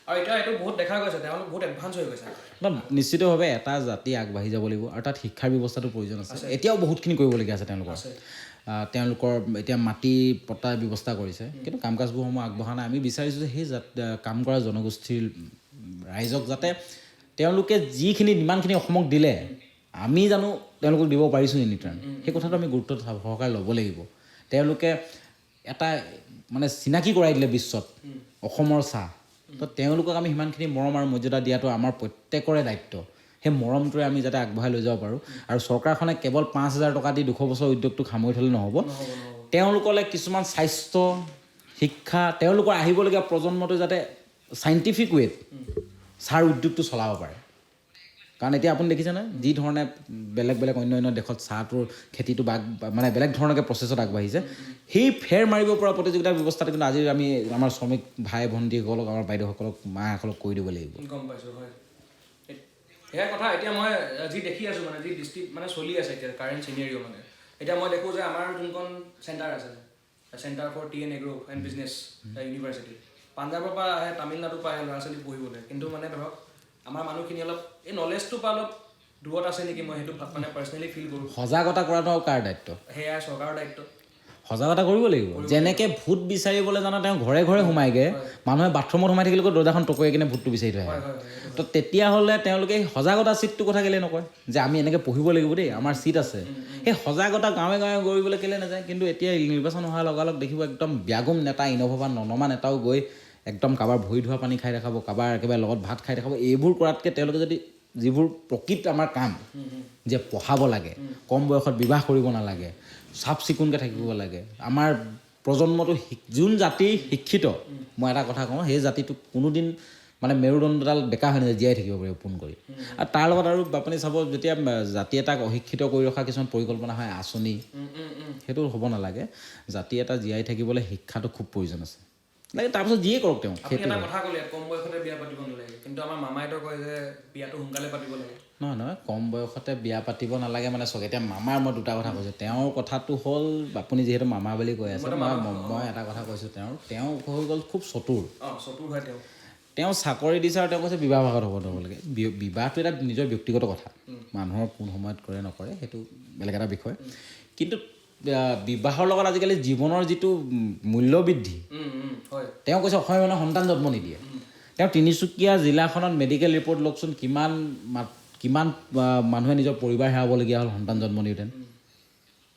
আৰু এতিয়া এইটো বহুত দেখা গৈছে, তেওঁলোক বহুত এডভান্স হৈ গৈছে। নিশ্চিতভাৱে এটা জাতি আগবাঢ়ি যাব লাগিব আৰু তাত শিক্ষাৰ ব্যৱস্থাটো প্ৰয়োজন আছে। এতিয়াও বহুতখিনি কৰিবলগীয়া আছে তেওঁলোকৰ এতিয়া মাটি পট্টাৰ ব্যৱস্থা কৰিছে, কিন্তু কাম কাজবোৰসমূহ আগবঢ়া নাই। আমি বিচাৰিছোঁ যে সেই কাম কৰা জনগোষ্ঠীৰ ৰাইজক যাতে তেওঁলোকে যিমানখিনি অসমক দিলে, আমি জানো তেওঁলোকক দিব পাৰিছোঁ ইন ৰিটাৰ্ণ, সেই কথাটো আমি গুৰুত্ব সহকাৰে ল'ব লাগিব। তেওঁলোকে এটা মানে চিনাকি কৰাই দিলে বিশ্বত অসমৰ চাহ, তো তেওঁলোকক আমি সিমানখিনি মৰম আৰু মৰ্যাদা দিয়াটো আমাৰ প্ৰত্যেকৰে দায়িত্ব। সেই মৰমটোৰে আমি যাতে আগবঢ়াই লৈ যাব পাৰোঁ। আৰু চৰকাৰখনে কেৱল 5,000 টকা দি 200 বছৰ উদ্যোগটোক সামৰি থ'লে নহ'ব, তেওঁলোকলৈ কিছুমান স্বাস্থ্য শিক্ষা, তেওঁলোকৰ আহিবলগীয়া প্ৰজন্মটো যাতে চাইণ্টিফিক ৱেত চাহ উদ্যোগটো চলাব পাৰে। কাৰণ এতিয়া আপুনি দেখিছেনে যি ধৰণে বেলেগ অন্য দেশত চাহটোৰ খেতিটো মানে বেলেগ ধৰণকৈ প্ৰচেছত আগবাঢ়িছে, সেই ফেৰ মাৰিব পৰা প্ৰতিযোগিতাৰ ব্যৱস্থাটো কিন্তু আজি আমি আমাৰ শ্ৰমিক ভাই ভণ্টীসকলক, আমাৰ বাইদেউসকলক, মাসকলক কৰি দিব লাগিব। গম পাইছোঁ, হয়। সেয়া কথা। এতিয়া মই যি দেখি আছোঁ, মানে যি ডিষ্ট্ৰিক্ট মানে চলি আছে এতিয়া কাৰেণ্ট চিনেৰিঅ, মানে এতিয়া মই দেখোঁ যে আমাৰ যোনখন চেণ্টাৰ আছে, centre for T and agro' and business university, পাঞ্জাৱৰ পৰা আহে, তামিলনাডুৰ পৰা আহে ল'ৰা ছোৱালী পঢ়িবলৈ, কিন্তু মানে ধৰক আমাৰ মানুহখিনি অলপ এই নলেজটোৰ পৰা অলপ দূৰত আছে নেকি, মই সেইটো মানে পাৰ্চনেলি ফিল কৰোঁ। সজাগতা কৰাটো কাৰ দায়িত্ব? সেয়াই চৰকাৰৰ দায়িত্ব। সজাগতা কৰিব লাগিব। যেনেকৈ ভূত বিচাৰিবলৈ জানো, তেওঁ ঘৰে ঘৰে সোমাইগৈ, মানুহে বাথৰুমত সোমাই থাকিলেও দৰ্জাখন টকৰিয়াই কিনে ভূতটো বিচাৰি থৈ আহে। তো তেতিয়াহ'লে তেওঁলোকে সজাগতা চিটটোৰ কথা কেলৈ নকয় যে আমি এনেকৈ পঢ়িব লাগিব দেই, আমাৰ চিট আছে। সেই সজাগতা গাঁৱে গাঁৱে কৰিবলৈ কেলৈ নাযায়? কিন্তু এতিয়া নিৰ্বাচন হোৱাৰ লগালগ দেখিব একদম ব্যাগুম নেতা, ইন'ভা ননমা নেতাও গৈ একদম কাৰোবাৰ ভৰি ধোৱা পানী খাই দেখাব, কাৰোবাৰ একেবাৰে লগত ভাত খাই দেখাব। এইবোৰ কৰাতকৈ তেওঁলোকে যদি যিবোৰ প্ৰকৃত আমাৰ কাম, যে পঢ়াব লাগে, কম বয়সত বিবাহ কৰিব নালাগে, চাফ চিকুণকৈ থাকিব লাগে, আমাৰ প্ৰজন্মটো যোন জাতি শিক্ষিত, মই এটা কথা কওঁ, সেই জাতিটো কোনোদিন মানে মেৰুদণ্ডডাল বেকা হৈ নাযায়, জীয়াই থাকিব পাৰিব পোন কৰি। আৰু তাৰ লগত আৰু আপুনি চাব, যেতিয়া জাতি এটাক অশিক্ষিত কৰি ৰখা কিছুমান পৰিকল্পনা হয়, আঁচনি, সেইটো হ'ব নালাগে। জাতি এটা জীয়াই থাকিবলৈ শিক্ষাটো খুব প্ৰয়োজন আছে। লাগে তাৰপিছত যিয়ে কৰক তেওঁ। সেইটো এটা কথা ক'লে, কম বয়সতে বিয়া পাতিব নালাগে, কিন্তু আমাৰ মামাইতো কয় যে বিয়াটো সোনকালে পাতিব লাগে। নহয়, কম বয়সতে বিয়া পাতিব নালাগে মানে চাওক, এতিয়া মামাৰ মই দুটা কথা কৈছোঁ। তেওঁৰ কথাটো হ'ল, আপুনি যিহেতু মামা বুলি কৈ আছে, মই এটা কথা কৈছোঁ, তেওঁ হৈ গ'ল খুব চতুৰ হয়। তেওঁ চাকৰি দিছে আৰু তেওঁ কৈছে বিবাহ ভাগত হ'ব লাগে। বিবাহটো এটা নিজৰ ব্যক্তিগত কথা, মানুহৰ কোন সময়ত কৰে নকৰে সেইটো বেলেগ এটা বিষয়। কিন্তু বিবাহৰ লগত আজিকালি জীৱনৰ যিটো মূল্য বৃদ্ধি হয় তেওঁ কৈছে অসমীয়া মানুহে সন্তান জন্ম নিদিয়ে তেওঁ তিনিচুকীয়া জিলাখনত মেডিকেল ৰিপৰ্ট লওকচোন কিমান মানুহে নিজৰ পৰিবাৰ হেৰাবলগীয়া হ'ল সন্তান জন্ম দিওঁতে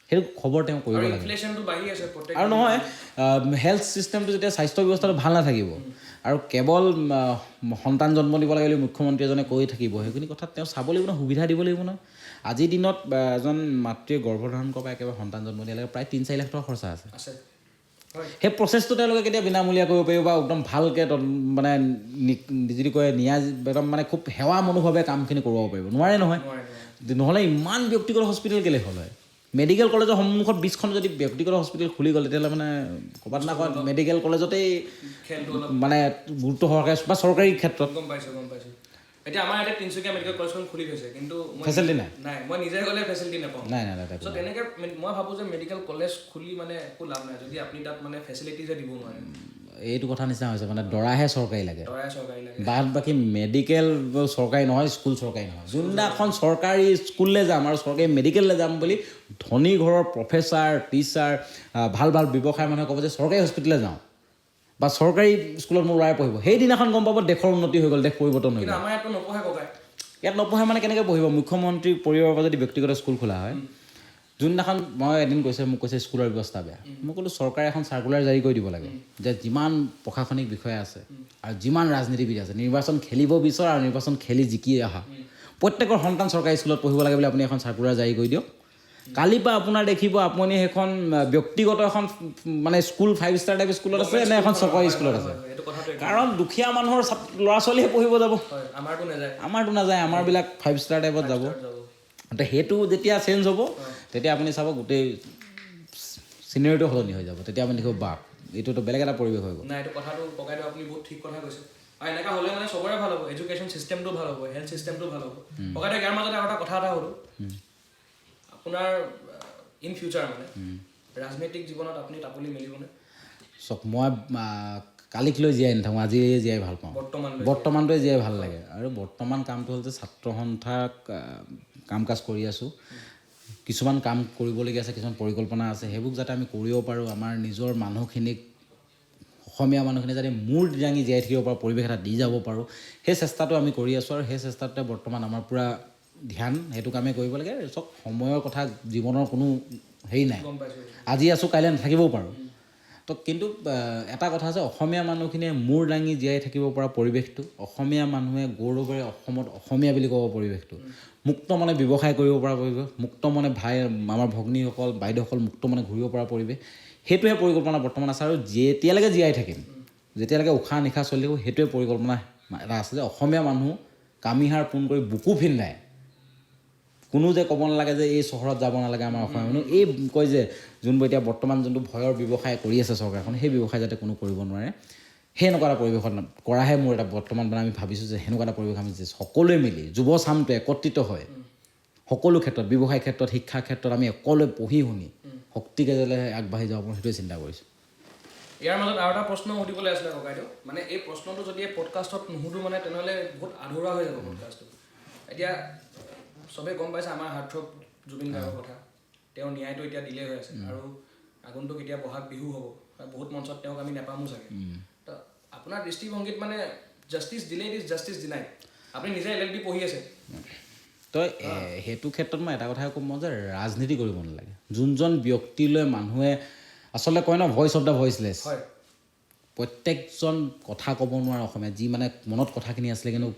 সেইটো খবৰ তেওঁ কৰিব আৰু লাগে ইনফ্লেশ্যনটো বাঢ়ি আছে প্ৰত্যেক আৰু নহয় হেল্থ ছিষ্টেমটো যেতিয়া স্বাস্থ্য ব্যৱস্থাটো ভাল নাথাকিব আৰু কেৱল সন্তান জন্ম দিব লাগে বুলি মুখ্যমন্ত্ৰী এজনে কৈ থাকিব সেইখিনি কথাত তেওঁ চাব লাগিব ন সুবিধা দিব লাগিব নহয় আজিৰ দিনত এজন মাতৃয়ে গৰ্ভধাৰণ কৰা একেবাৰে সন্তান জন্ম দিয়ালৈকে প্ৰায় 3-4 লাখ টকা খৰচা আছে আছে হয় সেই প্ৰচেছটো তেওঁলোকে কেতিয়া বিনামূলীয়া কৰিব পাৰিব বা একদম ভালকৈ মানে যিটো কয় ন্যায় একদম মানে খুব সেৱা মনোভাৱে কামখিনি কৰিব পাৰিব নোৱাৰে নহয় নহ'লে ইমান ব্যক্তিগত হস্পিটেল কেলৈ হ'ল হয় মেডিকেল কলেজৰ সন্মুখত 20খন যদি ব্যক্তিগত হস্পিটেল খুলি গ'ল তেতিয়াহ'লে মানে ক'ৰবাত না ক'ৰবাত মেডিকেল কলেজতেই খেলটো অলপ মানে গুৰুত্ব সহকাৰে বা চৰকাৰী ক্ষেত্ৰত গম পাইছোঁ এতিয়া আমাৰ ইয়াতে তিনিচুকীয়া মেডিকেল কলেজখন খুলি থৈছে কিন্তু ফেচিলিটি নাই নাই মই নিজে গ'লে ফেচিলিটি নাপাওঁ নাই চ' তেনেকৈ মই ভাবোঁ যে মেডিকেল কলেজ খুলি মানে একো লাভ নাই যদি আপুনি তাত মানে ফেচিলিটিজে দিব নোৱাৰে এইটো কথা নিচিনা হৈছে মানে দৰাহে চৰকাৰী লাগে দৰাই চৰকাৰী লাগে বাদ বাকী মেডিকেল চৰকাৰী নহয় স্কুল চৰকাৰী নহয় যোনদিনাখন চৰকাৰী স্কুললৈ যাম আৰু চৰকাৰী মেডিকেললৈ যাম বুলি ধনী ঘৰৰ প্ৰফেচাৰ টিচাৰ ভাল ব্যৱসায় মানুহে ক'ব যে চৰকাৰী হস্পিটেললৈ যাওঁ বা চৰকাৰী স্কুলত মোৰ ল'ৰাই পঢ়িব সেইদিনাখন গম পাব দেশৰ উন্নতি হৈ গ'ল দেশ পৰিৱৰ্তন হৈ গ'ল আমাৰ ইয়াততো নপঢ়ে ককাই ইয়াত নপঢ়ে মানে কেনেকৈ পঢ়িব মুখ্যমন্ত্ৰীৰ পৰিবাৰৰ পৰা যদি ব্যক্তিগত স্কুল খোলা হয় যোনদিনাখন মই এদিন মোক কৈছে স্কুলৰ ব্যৱস্থা বেয়া মই ক'লোঁ চৰকাৰে এখন চাৰ্কুলাৰ জাৰি কৰি দিব লাগে যে যিমান প্ৰশাসনিক বিষয়া আছে আৰু যিমান ৰাজনীতিবিদ আছে নিৰ্বাচন খেলিব বিচৰা আৰু নিৰ্বাচন খেলি জিকি অহা প্ৰত্যেকৰ সন্তান চৰকাৰী স্কুলত পঢ়িব লাগে বুলি আপুনি এখন চাৰ্কুলাৰ জাৰি কৰি দিয়ক কালিৰ পৰা আপোনাৰ দেখিব আপুনি সেইখন ব্যক্তিগত এখন মানে স্কুল 5 ষ্টাৰ টাইপ স্কুলত আছে নে এখন চৰকাৰী স্কুলত আছে কাৰণ দুখীয়া মানুহৰ ল'ৰা ছোৱালীহে পঢ়িব যাব আমাৰতো নাযায় আমাৰবিলাক 5 ষ্টাৰ টাইপত যাব তো সেইটো যেতিয়া চেঞ্জ হ'ব তেতিয়া আপুনি চাব গোটেই চিনেৰিটো সলনি হৈ যাব তেতিয়া আপুনি দেখিব বাপ এইটোতো বেলেগ এটা পৰিৱেশ হৈ গ'ল নাই এইটো কথাটো ককাইদেউ আপুনি বহুত ঠিক কথা কৈছে আৰু এনেকুৱা হ'লে মানে চবৰে ভাল হ'ব এডুকেশ্যন চিষ্টেমটো ভাল হ'ব হেল্থ চিষ্টেমটো ভাল হ'ব ককাইদেউ ইয়াৰ মাজতে এটা কথা এটা সোধোঁ আপোনাৰ ইন ফিউচাৰ মানে ৰাজনৈতিক জীৱনত আপুনি টাপলি মেলিবনে চাওক মই কালিক লৈ জীয়াই নাথাকোঁ আজিয়ে জীয়াই ভাল পাওঁ বৰ্তমানটোৱে জীয়াই ভাল লাগে আৰু বৰ্তমান কামটো হ'ল যে ছাত্ৰ সন্থাক কাম কাজ কৰি আছোঁ কিছুমান কাম কৰিবলগীয়া আছে কিছুমান পৰিকল্পনা আছে সেইবোৰ যাতে আমি কৰিব পাৰোঁ আমাৰ নিজৰ মানুহখিনিক অসমীয়া মানুহখিনি যাতে মূৰ দাঙি জীয়াই থাকিব পাৰোঁ পৰিৱেশ এটা দি যাব পাৰোঁ সেই চেষ্টাটো আমি কৰি আছোঁ আৰু সেই চেষ্টাটোতে বৰ্তমান আমাৰ পূৰা ধ্যান সেইটো কামেই কৰিব লাগে চব সময়ৰ কথা জীৱনৰ কোনো হেৰি নাই আজি আছোঁ কাইলৈ নাথাকিবও পাৰোঁ তো কিন্তু এটা কথা আছে অসমীয়া মানুহখিনিয়ে মূৰ দাঙি জীয়াই থাকিব পৰা পৰিৱেশটো অসমীয়া মানুহে গৌৰৱেৰে অসমত অসমীয়া বুলি ক'ব পৰিৱেশটো মুক্ত মনে ব্যৱসায় কৰিব পৰা পৰিৱেশ মুক্ত মনে আমাৰ ভগ্নীসকল বাইদেউসকল মুক্ত মনে ঘূৰিব পৰা পৰিৱেশ সেইটোহে পৰিকল্পনা বৰ্তমান আছে আৰু যেতিয়ালৈকে জীয়াই থাকিম যেতিয়ালৈকে উশাহ নিশাহ চলি থাকিব সেইটোৱে পৰিকল্পনা এটা আছে যে অসমীয়া মানুহ কামিহাৰ পোন কৰি বুকু ফিন্দায় কোনো যে ক'ব নালাগে যে এই চহৰত যাব নালাগে আমাৰ অসমীয়া মানুহ এই কয় যে যোনবোৰ এতিয়া বৰ্তমান যোনটো ভয়ৰ ব্যৱসায় কৰি আছে চৰকাৰখন সেই ব্যৱসায় যাতে কোনো কৰিব নোৱাৰে সেই এনেকুৱা এটা পৰিৱেশত কৰাহে মোৰ এটা বৰ্তমান মানে আমি ভাবিছোঁ যে সেনেকুৱা এটা পৰিৱেশ আমি যে সকলোৱে মিলি যুৱ চামটো একত্ৰিত হয় সকলো ক্ষেত্ৰত ব্যৱসায় ক্ষেত্ৰত শিক্ষাৰ ক্ষেত্ৰত আমি সকলোৱে পঢ়ি শুনি শক্তিকে যাতে আগবাঢ়ি যাব পাৰোঁ সেইটোৱে চিন্তা কৰিছোঁ ইয়াৰ মাজত আৰু এটা প্ৰশ্ন সুধিবলৈ আছিলে ককাইদেউ মানে এই প্ৰশ্নটো যদি পডকাষ্টত নুসুধোঁ মানে তেনেহ'লে বহুত আধৰুৱা হৈ যাব পডকাষ্টটো এতিয়া চবেই গম পাইছে আমাৰ হাৰ্টথ্ৰব জুবিন গাৰ্গৰ কথা তেওঁৰ ন্যায়টো এতিয়া দিলেই হৈ আছে আৰু আগন্তুক এতিয়া বহাগ বিহু হ'ব বহুত মঞ্চত তেওঁক আমি নাপামো চাগে তো আপোনাৰ দৃষ্টিভংগীত মানে justice delayed is justice denied আপুনি নিজে LLB পঢ়ি আছে তো সেইটো ক্ষেত্ৰত মই এটা কথাই ক'ম যে ৰাজনীতি কৰিব নালাগে যোনজন ব্যক্তিলৈ মানুহে আচলতে কয় ন ভইচ অফ দ্য ভইচলেছ হয় প্ৰত্যেকজন কথা ক'ব নোৱাৰে অসমীয়া যি মানে মনত কথাখিনি আছিলে কিন্তু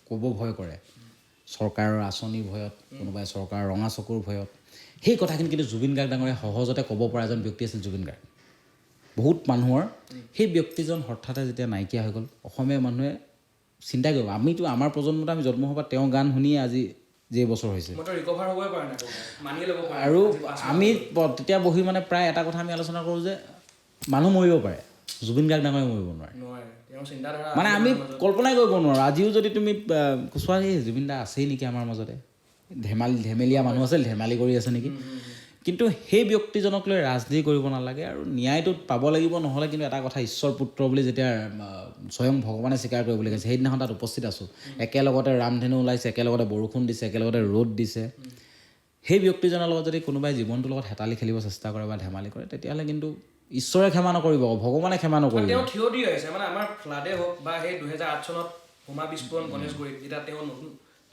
ক'ব ভয় কৰে চৰকাৰৰ আঁচনিৰ ভয়ত কোনোবাই চৰকাৰৰ ৰঙা চকুৰ ভয়ত সেই কথাখিনি কিন্তু জুবিন গাৰ্গ ডাঙৰীয়া সহজতে ক'ব পৰা এজন ব্যক্তি আছিল জুবিন গাৰ্গ বহুত মানুহৰ সেই ব্যক্তিজন হঠাতে যেতিয়া নাইকিয়া হৈ গ'ল অসমীয়া মানুহে চিন্তা কৰিব আমিতো আমাৰ প্ৰজন্মতে আমি জন্ম হোৱাৰ তেওঁ গান শুনিয়ে আজি যে বছৰ হৈছে আৰু আমি তেতিয়া বহি মানে প্ৰায় এটা কথা আমি আলোচনা কৰোঁ যে মানুহ মৰিব পাৰে জুবিন গাৰ্গ ডাঙৰীয়া মৰিব নোৱাৰে মানে আমি কল্পনাই কৰিব নোৱাৰোঁ আজিও যদি তুমি চোৱা এই জুবিন দা আছেই নেকি আমাৰ মাজতে ধেমেলীয়া মানুহ আছিল ধেমালি কৰি আছে নেকি কিন্তু সেই ব্যক্তিজনক লৈ ৰাজনীতি কৰিব নালাগে আৰু ন্যায়টোত পাব লাগিব নহ'লে কিন্তু এটা কথা ঈশ্বৰ পুত্ৰ বুলি যেতিয়া স্বয়ং ভগৱানে স্বীকাৰ কৰিবলৈ কৈছে সেইদিনাখন তাত উপস্থিত আছোঁ একেলগতে ৰামধেনু ওলাইছে একেলগতে বৰষুণ দিছে একেলগতে ৰ'দ দিছে সেই ব্যক্তিজনৰ লগত যদি কোনোবাই জীৱনটোৰ লগত হেতালি খেলিব চেষ্টা কৰে বা ধেমালি কৰে তেতিয়াহ'লে কিন্তু ঈশ্বৰে ক্ষমা নকৰিব, ভগৱানে ক্ষমা নকৰিব। তেওঁ থিয় দি আহিছে মানে আমাৰ ফ্লাডে হওক বা সেই 2008 চনত বোমা বিস্ফোৰণ গণেশগুৰিত যেতিয়া তেওঁ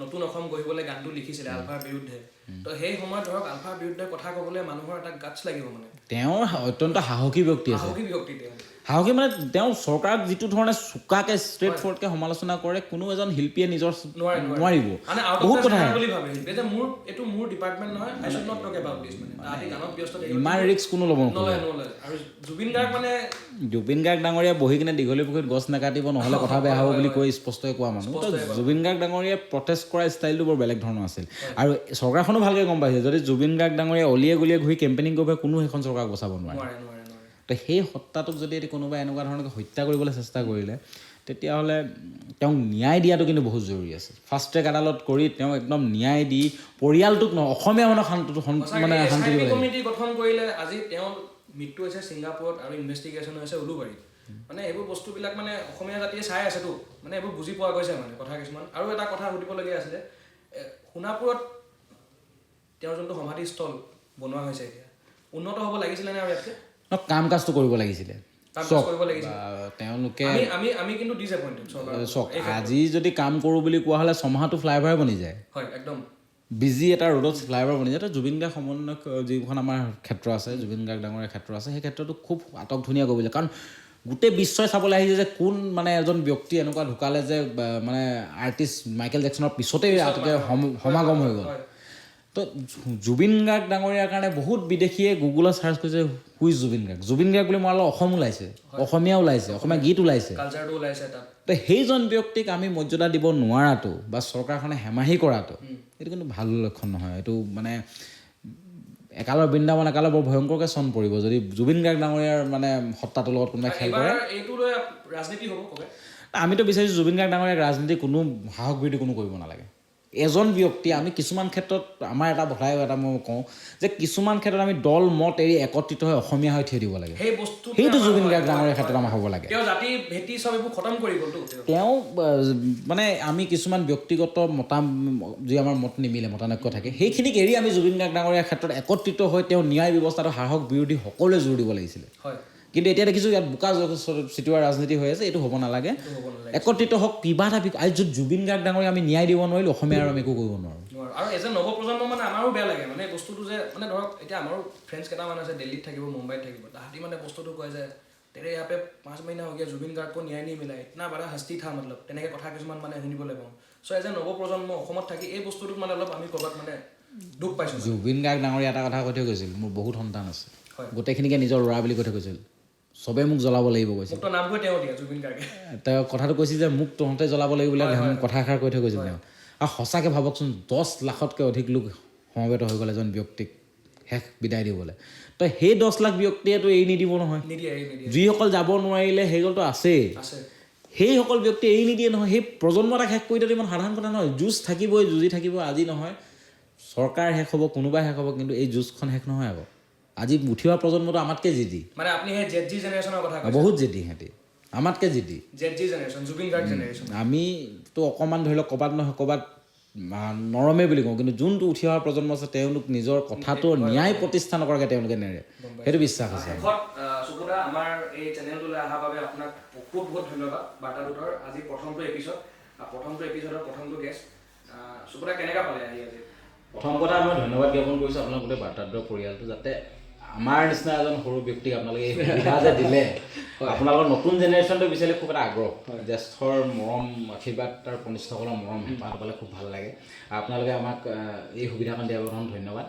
নতুন অসম গঢ়িবলৈ গানটো লিখিছিলে আলফাৰ বিৰুদ্ধে, তো সেই সময়ত ধৰক আলফাৰ বিৰুদ্ধে কথা ক'বলৈ মানুহৰ এটা গাটছ লাগিব মানে। তেওঁৰ অত্যন্ত সাহসী ব্যক্তি আছে, সাহসী ব্যক্তি তেওঁ। সাহসী মানে তেওঁ চৰকাৰক যিটো ধৰণে চোকাকৈ ষ্ট্ৰেইট ফৰৱাৰ্ডকৈ সমালোচনা কৰে কোনো এজন শিল্পীয়ে নিজৰ নোৱাৰিব। মানে বহুত কথা বুলি ভাবে যে এইটো মোৰ ডিপাৰ্টমেণ্ট নহয়, I should not talk about this মানে তাহাঁতি গানত ব্যস্ত থাকিব, ইমান ৰিস্ক কোনো ল'ব নোখোজে। আৰু জুবিন গাৰ্গ মানে জুবিন গাৰ্গ ডাঙৰীয়া বহি কিনে দীঘলী পুখুৰীত গছ নাকাটিব নহ'লে কথা বেয়া হ'ব বুলি কৈ স্পষ্টকৈ কোৱা মানুহ। তো জুবিন গাৰ্গ ডাঙৰীয়াই প্ৰটেষ্ট কৰা ষ্টাইলটো বৰ বেলেগ ধৰণৰ আছিল আৰু চৰকাৰখনো ভালকৈ গম পাইছে যদি জুবিন গাৰ্গ ডাঙৰীয়া অলিয়ে গলিয়ে ঘূৰি কেম্পেইনিং কৰিব কোনো সেইখন চৰকাৰক বচাব নোৱাৰে। তো সেই সত্তাটোক যদি কোনোবাই এনেকুৱা ধৰণে হত্যা কৰিবলৈ চেষ্টা কৰিলে তেতিয়াহ'লে তেওঁক ন্যায় দিয়াটো কিন্তু বহুত জৰুৰী আছে। ফাষ্ট ট্ৰেক আদালত কৰি তেওঁ একদম ন্যায় দি পৰিয়ালটোক অসমীয়া মানুহক মানে শান্তি দিব লাগে। কমিটি গঠন কৰিলে আজি তেওঁৰ মৃত্যু হৈছে ছিংগাপুৰত আৰু ইনভেষ্টিগেশ্যন হৈছে উলুবাৰীত। মানে এইবোৰ বস্তুবিলাক মানে অসমীয়া জাতিয়ে চাই আছেতো, মানে এইবোৰ বুজি পোৱা গৈছে মানে কথা কিছুমান। আৰু এটা কথা সুধিবলগীয়া আছিলে, সোণাপুৰত তেওঁৰ যোনটো সমাধিস্থল বনোৱা হৈছে এতিয়া উন্নত হ'ব লাগিছিলে নে আৰু ইয়াতকৈ? কাম কাজটো কৰিব লাগিছিলে। তেওঁলোকে আমি কিন্তু ডিসএপয়েন্টেড চক আজি যদি কাম কৰোঁ বুলি কোৱা হ'লে ছমাহটো ফ্লাইঅভাৰ বনি যায়। হয় একদম বিজি এটা ৰ'ডত ফ্লাইঅভাৰ বনি যায়। তো জুবিন গাৰ্গ সমন্বয় যিখন আমাৰ ক্ষেত্ৰ আছে, জুবিন গাৰ্গ ডাঙৰীয়া ক্ষেত্ৰ আছে, সেই ক্ষেত্ৰটো খুব আটক ধুনীয়া কৰিব লাগে। কাৰণ গোটেই বিশ্বই চাবলৈ আহিছে যে কোন মানে এজন ব্যক্তি এনেকুৱা ঢুকালে যে মানে আৰ্টিষ্ট মাইকেল জেকচনৰ পিছতেই সমাগম হৈ গ'ল। তো জুবিন গাৰ্গ ডাঙৰীয়াৰ কাৰণে বহুত বিদেশীয়ে গুগলত চাৰ্চ কৰিছে হুইজ জুবিন গাৰ্গ। জুবিন গাৰ্গ বুলি মৰালে অসম ওলাইছে, অসমীয়া ওলাইছে, অসমীয়া গীত ওলাইছে, কালচাৰটো ওলাইছে তাত। তো সেইজন ব্যক্তিক আমি মৰ্যাদা দিব নোৱাৰাটো বা চৰকাৰখনে হেমাহি কৰাটো এইটো কিন্তু ভাল লক্ষণ নহয়। এইটো মানে একালৰ বৃন্দাবন একালৰ বৰ ভয়ংকৰকৈ চন পৰিব যদি জুবিন গাৰ্গ ডাঙৰীয়াৰ মানে সত্তাটোৰ লগত কোনোবাই খেল কৰে। এইটো লৈ ৰাজনীতি হ'ব কবে? আমিতো বিচাৰিছোঁ জুবিন গাৰ্গ ডাঙৰীয়াক ৰাজনীতি কোনো সাহস বৃদ্ধি কোনো কৰিব নালাগে। এজন ব্যক্তি আমি কিছুমান ক্ষেত্ৰত আমাৰ এটা ভৰাই এটা মই কওঁ যে কিছুমান ক্ষেত্ৰত আমি দল মত এৰি একত্ৰিত হৈ অসমীয়া হৈ থৈ দিব লাগে। সেইটো জুবিন গাৰ্গ ডাঙৰীয়াৰ ক্ষেত্ৰত আমাৰ হ'ব লাগে। তেওঁ জাতি ভেটি চব এইবোৰ খতম কৰি গ'লতো। তেওঁ মানে আমি কিছুমান ব্যক্তিগত যি আমাৰ মত নিমিলে মতানৈক্য থাকে সেইখিনিক এৰি আমি জুবিন গাৰ্গ ডাঙৰীয়াৰ ক্ষেত্ৰত একত্ৰিত হৈ তেওঁ ন্যায় ব্যৱস্থাটো সাহস বিৰোধী সকলোৱে জোৰ দিব লাগিছিলে। কিন্তু এতিয়া দেখিছোঁ ইয়াত বোকা চিটোৱা ৰাজনীতি হৈ আছে। এইটো হ'ব নালাগে। একত্ৰিত হওক কিবা এটা আজি য'ত জুবিন গাৰ্গ ডাঙৰীয়া আমি ন্যায় দিব নোৱাৰিলোঁ অসমীয়া আৰু আমি একো কৰিব নোৱাৰোঁ। আৰু এজ এ নৱপ্ৰজন্ম মানে আমাৰো বেয়া লাগে মানে বস্তুটো যে মানে ধৰক এতিয়া আমাৰো ফ্ৰেণ্ডছ কেইটামান আছে দিল্লীত থাকিব মুম্বাইত থাকিব তাহাঁতি মানে বস্তুটো কয় যে তেৰে ইয়াৰ পে 5 মহিনা হৈ গया জুবিন গাৰ্গ কো ন্যায় নিমিলা ইতনা বড়া হস্তি থা মতলব তেনেকৈ কথা কিছুমান মানে শুনিবলৈ পাওঁ। চ' এজ এ নৱপ্ৰজন্ম অসমত থাকি এই বস্তুটোত মানে অলপ আমি ক'ৰবাত মানে দুখ পাইছোঁ। জুবিন গাৰ্গ ডাঙৰীয়া এটা কথা কৈ থৈ গৈছিল মোৰ বহুত সন্তান আছে, গোটেইখিনিকে নিজৰ ল'ৰা বুলি কৈ থৈ গৈছিল, চবেই মোক জ্বলাব লাগিব কৈছিল। তেওঁ কথাটো কৈছিল যে মোক তহঁতে জ্বলাব লাগিব বুলি কথা এষাৰ কৈ থৈ গৈছিল তেওঁ। আৰু সঁচাকৈ ভাবকচোন 10 লাখতকৈ অধিক লোক সমবেত হৈ গ'ল এজন ব্যক্তিক শেষ বিদায় দিবলৈ। তো সেই 10 লাখ ব্যক্তিয়েতো এৰি নিদিব নহয়। যিসকল যাব নোৱাৰিলে সেইসকলতো আছেই, সেইসকল ব্যক্তি এৰি নিদিয়ে নহয়। সেই প্ৰজন্ম এটা শেষ কৰি দিয়াটো ইমান সাধাৰণ কথা নহয়। যুঁজ থাকিবই, যুঁজি থাকিব। আজি নহয় চৰকাৰ শেষ হ'ব, কোনোবাই শেষ হ'ব, কিন্তু এই যুঁজখন শেষ নহয় আকৌ। আজি উঠি অহা প্ৰজন্মটো আমাতকৈ জিদি, মানে আপুনি সেই জেড জি জেনেৰেশ্যনৰ কথা কৈছে। বহুত জিদি সিহঁতি, আমাতকৈ জিদি। Z G generation, Zubeen Garg generation. আমিতো অকণমান ধৰি লওক ক'ৰবাত নহয় ক'ৰবাত নৰমে বুলি কওঁ, কিন্তু যোনটো উঠি অহা প্ৰজন্ম আছে তেওঁলোক নিজৰ কথাটো ন্যায় প্ৰতিষ্ঠা নকৰাকৈ তেওঁলোকে নেৰে, সেইটো বিশ্বাস আছে। সুকুদা আমাৰ এই চেনেলটোলৈ অহাৰ বাবে আপোনাক বহুত বহুত ধন্যবাদ। বাৰ্তাদূতৰ আজি প্ৰথমটো এপিছডৰ প্ৰথমটো গেষ্ট। সুকুদা কেনেকৈ পালে আহি আজি? প্ৰথম কথা মই ধন্যবাদ জ্ঞাপন কৰিছোঁ আপোনাৰ গোটেই বাৰ্তাদূতৰ পৰিয়ালটো, যাতে আমাৰ নিচিনা এজন সৰু ব্যক্তিক আপোনালোকে এই সুবিধা যে দিলে। আপোনালোকৰ নতুন জেনেৰেশ্যনটো বিচাৰিলে খুব এটা আগ্ৰহ, জ্যেষ্ঠৰ মৰম আশীৰ্বাদ তাৰ কনিষ্ঠসকলৰ মৰম হেঁপাহটো পালে খুব ভাল লাগে। আপোনালোকে আমাক এই সুবিধাকণ দিয়াৰ বাবে ধন্যবাদ।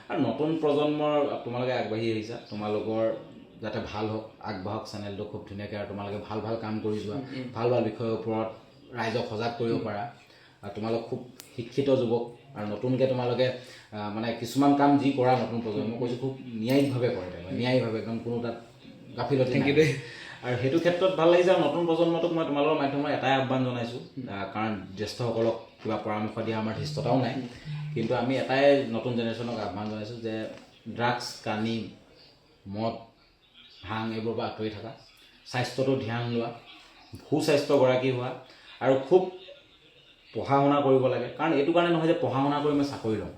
আৰু নতুন প্ৰজন্মৰ তোমালোকে আগবাঢ়ি আহিছা, তোমালোকৰ যাতে ভাল হওক, আগবাঢ়ক চেনেলটো খুব ধুনীয়াকৈ। আৰু তোমালোকে ভাল ভাল কাম কৰি যোৱা, ভাল ভাল বিষয়ৰ ওপৰত ৰাইজক সজাগ কৰিব পাৰা। তোমালোক খুব শিক্ষিত যুৱক আৰু নতুনকৈ তোমালোকে মানে কিছুমান কাম যি কৰা নতুন প্ৰজন্ম মই কৈছোঁ খুব ন্যায়িকভাৱে কৰে, ন্যায়িকভাৱে, একদম কোনো তাত গাফিলতি নাই। আৰু সেইটো ক্ষেত্ৰত ভাল লাগিছে। আৰু নতুন প্ৰজন্মটোক মই তোমালোকৰ মাধ্যমত এটাই আহ্বান জনাইছোঁ, কাৰণ জ্যেষ্ঠসকলক কিবা পৰামৰ্শ দিয়া আমাৰ ধৃষ্টতাও নাই, কিন্তু আমি এটাই নতুন জেনেৰেশ্যনক আহ্বান জনাইছোঁ যে ড্ৰাগছ, কানি, মদ, ভাং এইবোৰৰ পৰা আঁতৰি থকা, স্বাস্থ্যটো ধ্যান লোৱা, সুস্বাস্থ্যগৰাকী হোৱা, আৰু খুব পঢ়া শুনা কৰিব লাগে। কাৰণ এইটো কাৰণে নহয় যে পঢ়া শুনা কৰি মই চাকৰি ল'ম,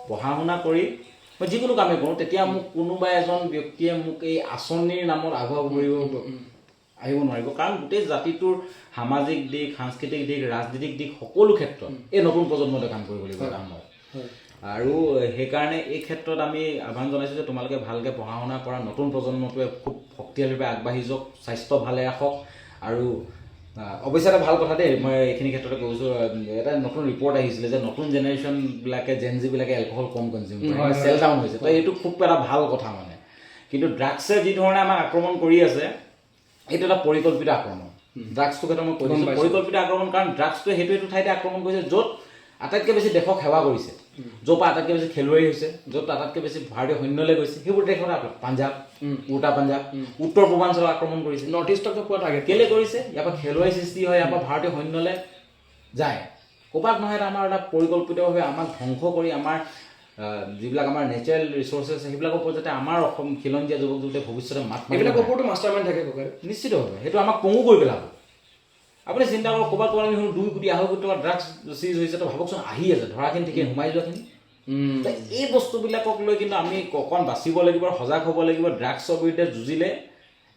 পঢ়া শুনা কৰি মই যিকোনো কামেই কৰোঁ তেতিয়া মোক কোনোবা এজন ব্যক্তিয়ে মোক এই আঁচনিৰ নামত আগুৱা আহিব নোৱাৰিব, কাৰণ গোটেই জাতিটোৰ সামাজিক দিশ, সাংস্কৃতিক দিশ, ৰাজনীতিক দিশ সকলো ক্ষেত্ৰত এই নতুন প্ৰজন্মতে কাম কৰিব লাগিব এটা সময়ত। আৰু সেইকাৰণে এই ক্ষেত্ৰত আমি আহ্বান জনাইছোঁ যে তোমালোকে ভালকৈ পঢ়া শুনা কৰা, নতুন প্ৰজন্মটোৱে খুব শক্তিশালীভাৱে আগবাঢ়ি যাওক, স্বাস্থ্য ভালে ৰাখক। আৰু অৱশ্যে এটা ভাল কথা দেই, মই এইখিনি ক্ষেত্ৰতে কৈছোঁ, এটা নতুন ৰিপৰ্ট আহিছিলে যে নতুন জেনেৰেশ্যনবিলাকে জেনজিবিলাকে এলকহল কম কনজিউম কৰে, চেল ডাউন হৈছে। তো এইটো খুব এটা ভাল কথা মানে। কিন্তু ড্ৰাগছে যি ধৰণে আমাক আক্ৰমণ কৰি আছে এইটো এটা পৰিকল্পিত আক্ৰমণ। ড্ৰাগছটোৰ ক্ষেত্ৰত মই কৈ দিছোঁ পৰিকল্পিত আক্ৰমণ, কাৰণ ড্ৰাগছটোৱে সেইটো ঠাইতে আক্ৰমণ কৰিছে য'ত আটাইতকৈ বেছি দেশক সেৱা কৰিছে, য'ৰ পৰা আটাইতকৈ বেছি খেলুৱৈ হৈছে, য'ত আটাইতকৈ বেছি ভাৰতীয় সৈন্যলৈ গৈছে, সেইবোৰ দেশত পাঞ্জাৱ, উত্তৰ পাঞ্জাৱ, উত্তৰ পূৰ্বাঞ্চলত আক্ৰমণ কৰিছে। নৰ্থ ইষ্টতো পোৱা টাৰ্গেট কেলৈ কৰিছে? ইয়াৰ পৰা খেলুৱৈ সৃষ্টি হয়, ইয়াৰ পৰা ভাৰতীয় সৈন্যলৈ যায়। ক'ৰবাত নহয় এটা আমাৰ এটা পৰিকল্পিতভাৱে আমাক ধ্বংস কৰি আমাৰ যিবিলাক আমাৰ নেচাৰেল ৰিচোৰ্চেছ আছে সেইবিলাকৰ ওপৰত যাতে আমাৰ অসম খিলঞ্জীয়া যুৱক যুৱতীয়ে ভৱিষ্যতে মাত এইবিলাকৰ ওপৰতো মাষ্টাৰ মাইণ্ড থাকে ককাই। নিশ্চিতভাৱে সেইটো আমাক পঙু কৰি পেলাব। আপুনি চিন্তা কৰক, ক'ৰবাত আমি শুনো 2 কোটি 2.5 কোটি টকা ড্ৰাগছ চিজ হৈছে, তো ভাবকচোন আহি আছে ধৰাখিনি ঠিকে সোমাই যোৱাখিনি। এই বস্তুবিলাকক লৈ কিন্তু আমি অকণ বাচিব লাগিব, সজাগ হ'ব লাগিব। ড্ৰাগছৰ বিৰুদ্ধে যুঁজিলে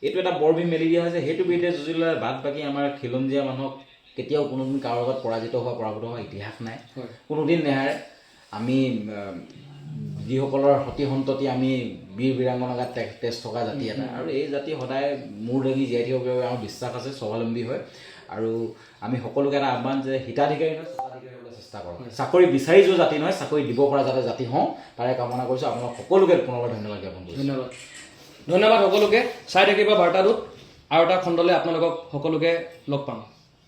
এইটো এটা বৰবিহ মেলি দিয়া হৈছে, সেইটো বিৰুদ্ধে যুঁজিলে বাদ বাকী আমাৰ খিলঞ্জীয়া মানুহক কেতিয়াও কোনোদিন কাৰো আগত পৰাভূত হোৱা ইতিহাস নাই, কোনোদিন নেহাৰে। আমি যিসকলৰ সতি সন্ততি আমি বীৰ বীৰাংগনা গাত তেজ থকা জাতি এটা, আৰু এই জাতি সদায় মূৰ দাঙি জীয়াই থাকিব বাবে আমাৰ বিশ্বাস আছে, স্বাৱলম্বী হয়। আৰু আমি সকলোকে এটা আহ্বান যে হিতাধিকাৰী নহয় স্বত্বাধিকাৰী হ'বলৈ চেষ্টা কৰক। চাকৰি বিচাৰি যোৱা জাতি নহয়, চাকৰি দিব পৰা যাতে জাতি হওঁ তাৰে কামনা কৰিছোঁ। আপোনালোক সকলোকে পুনৰবাৰ ধন্যবাদ জ্ঞাপন কৰিছোঁ। ধন্যবাদ সকলোকে। চাই থাকিব বাৰ্তাটোত, আৰু এটা খণ্ডলৈ আপোনালোকক সকলোকে লগ পাম।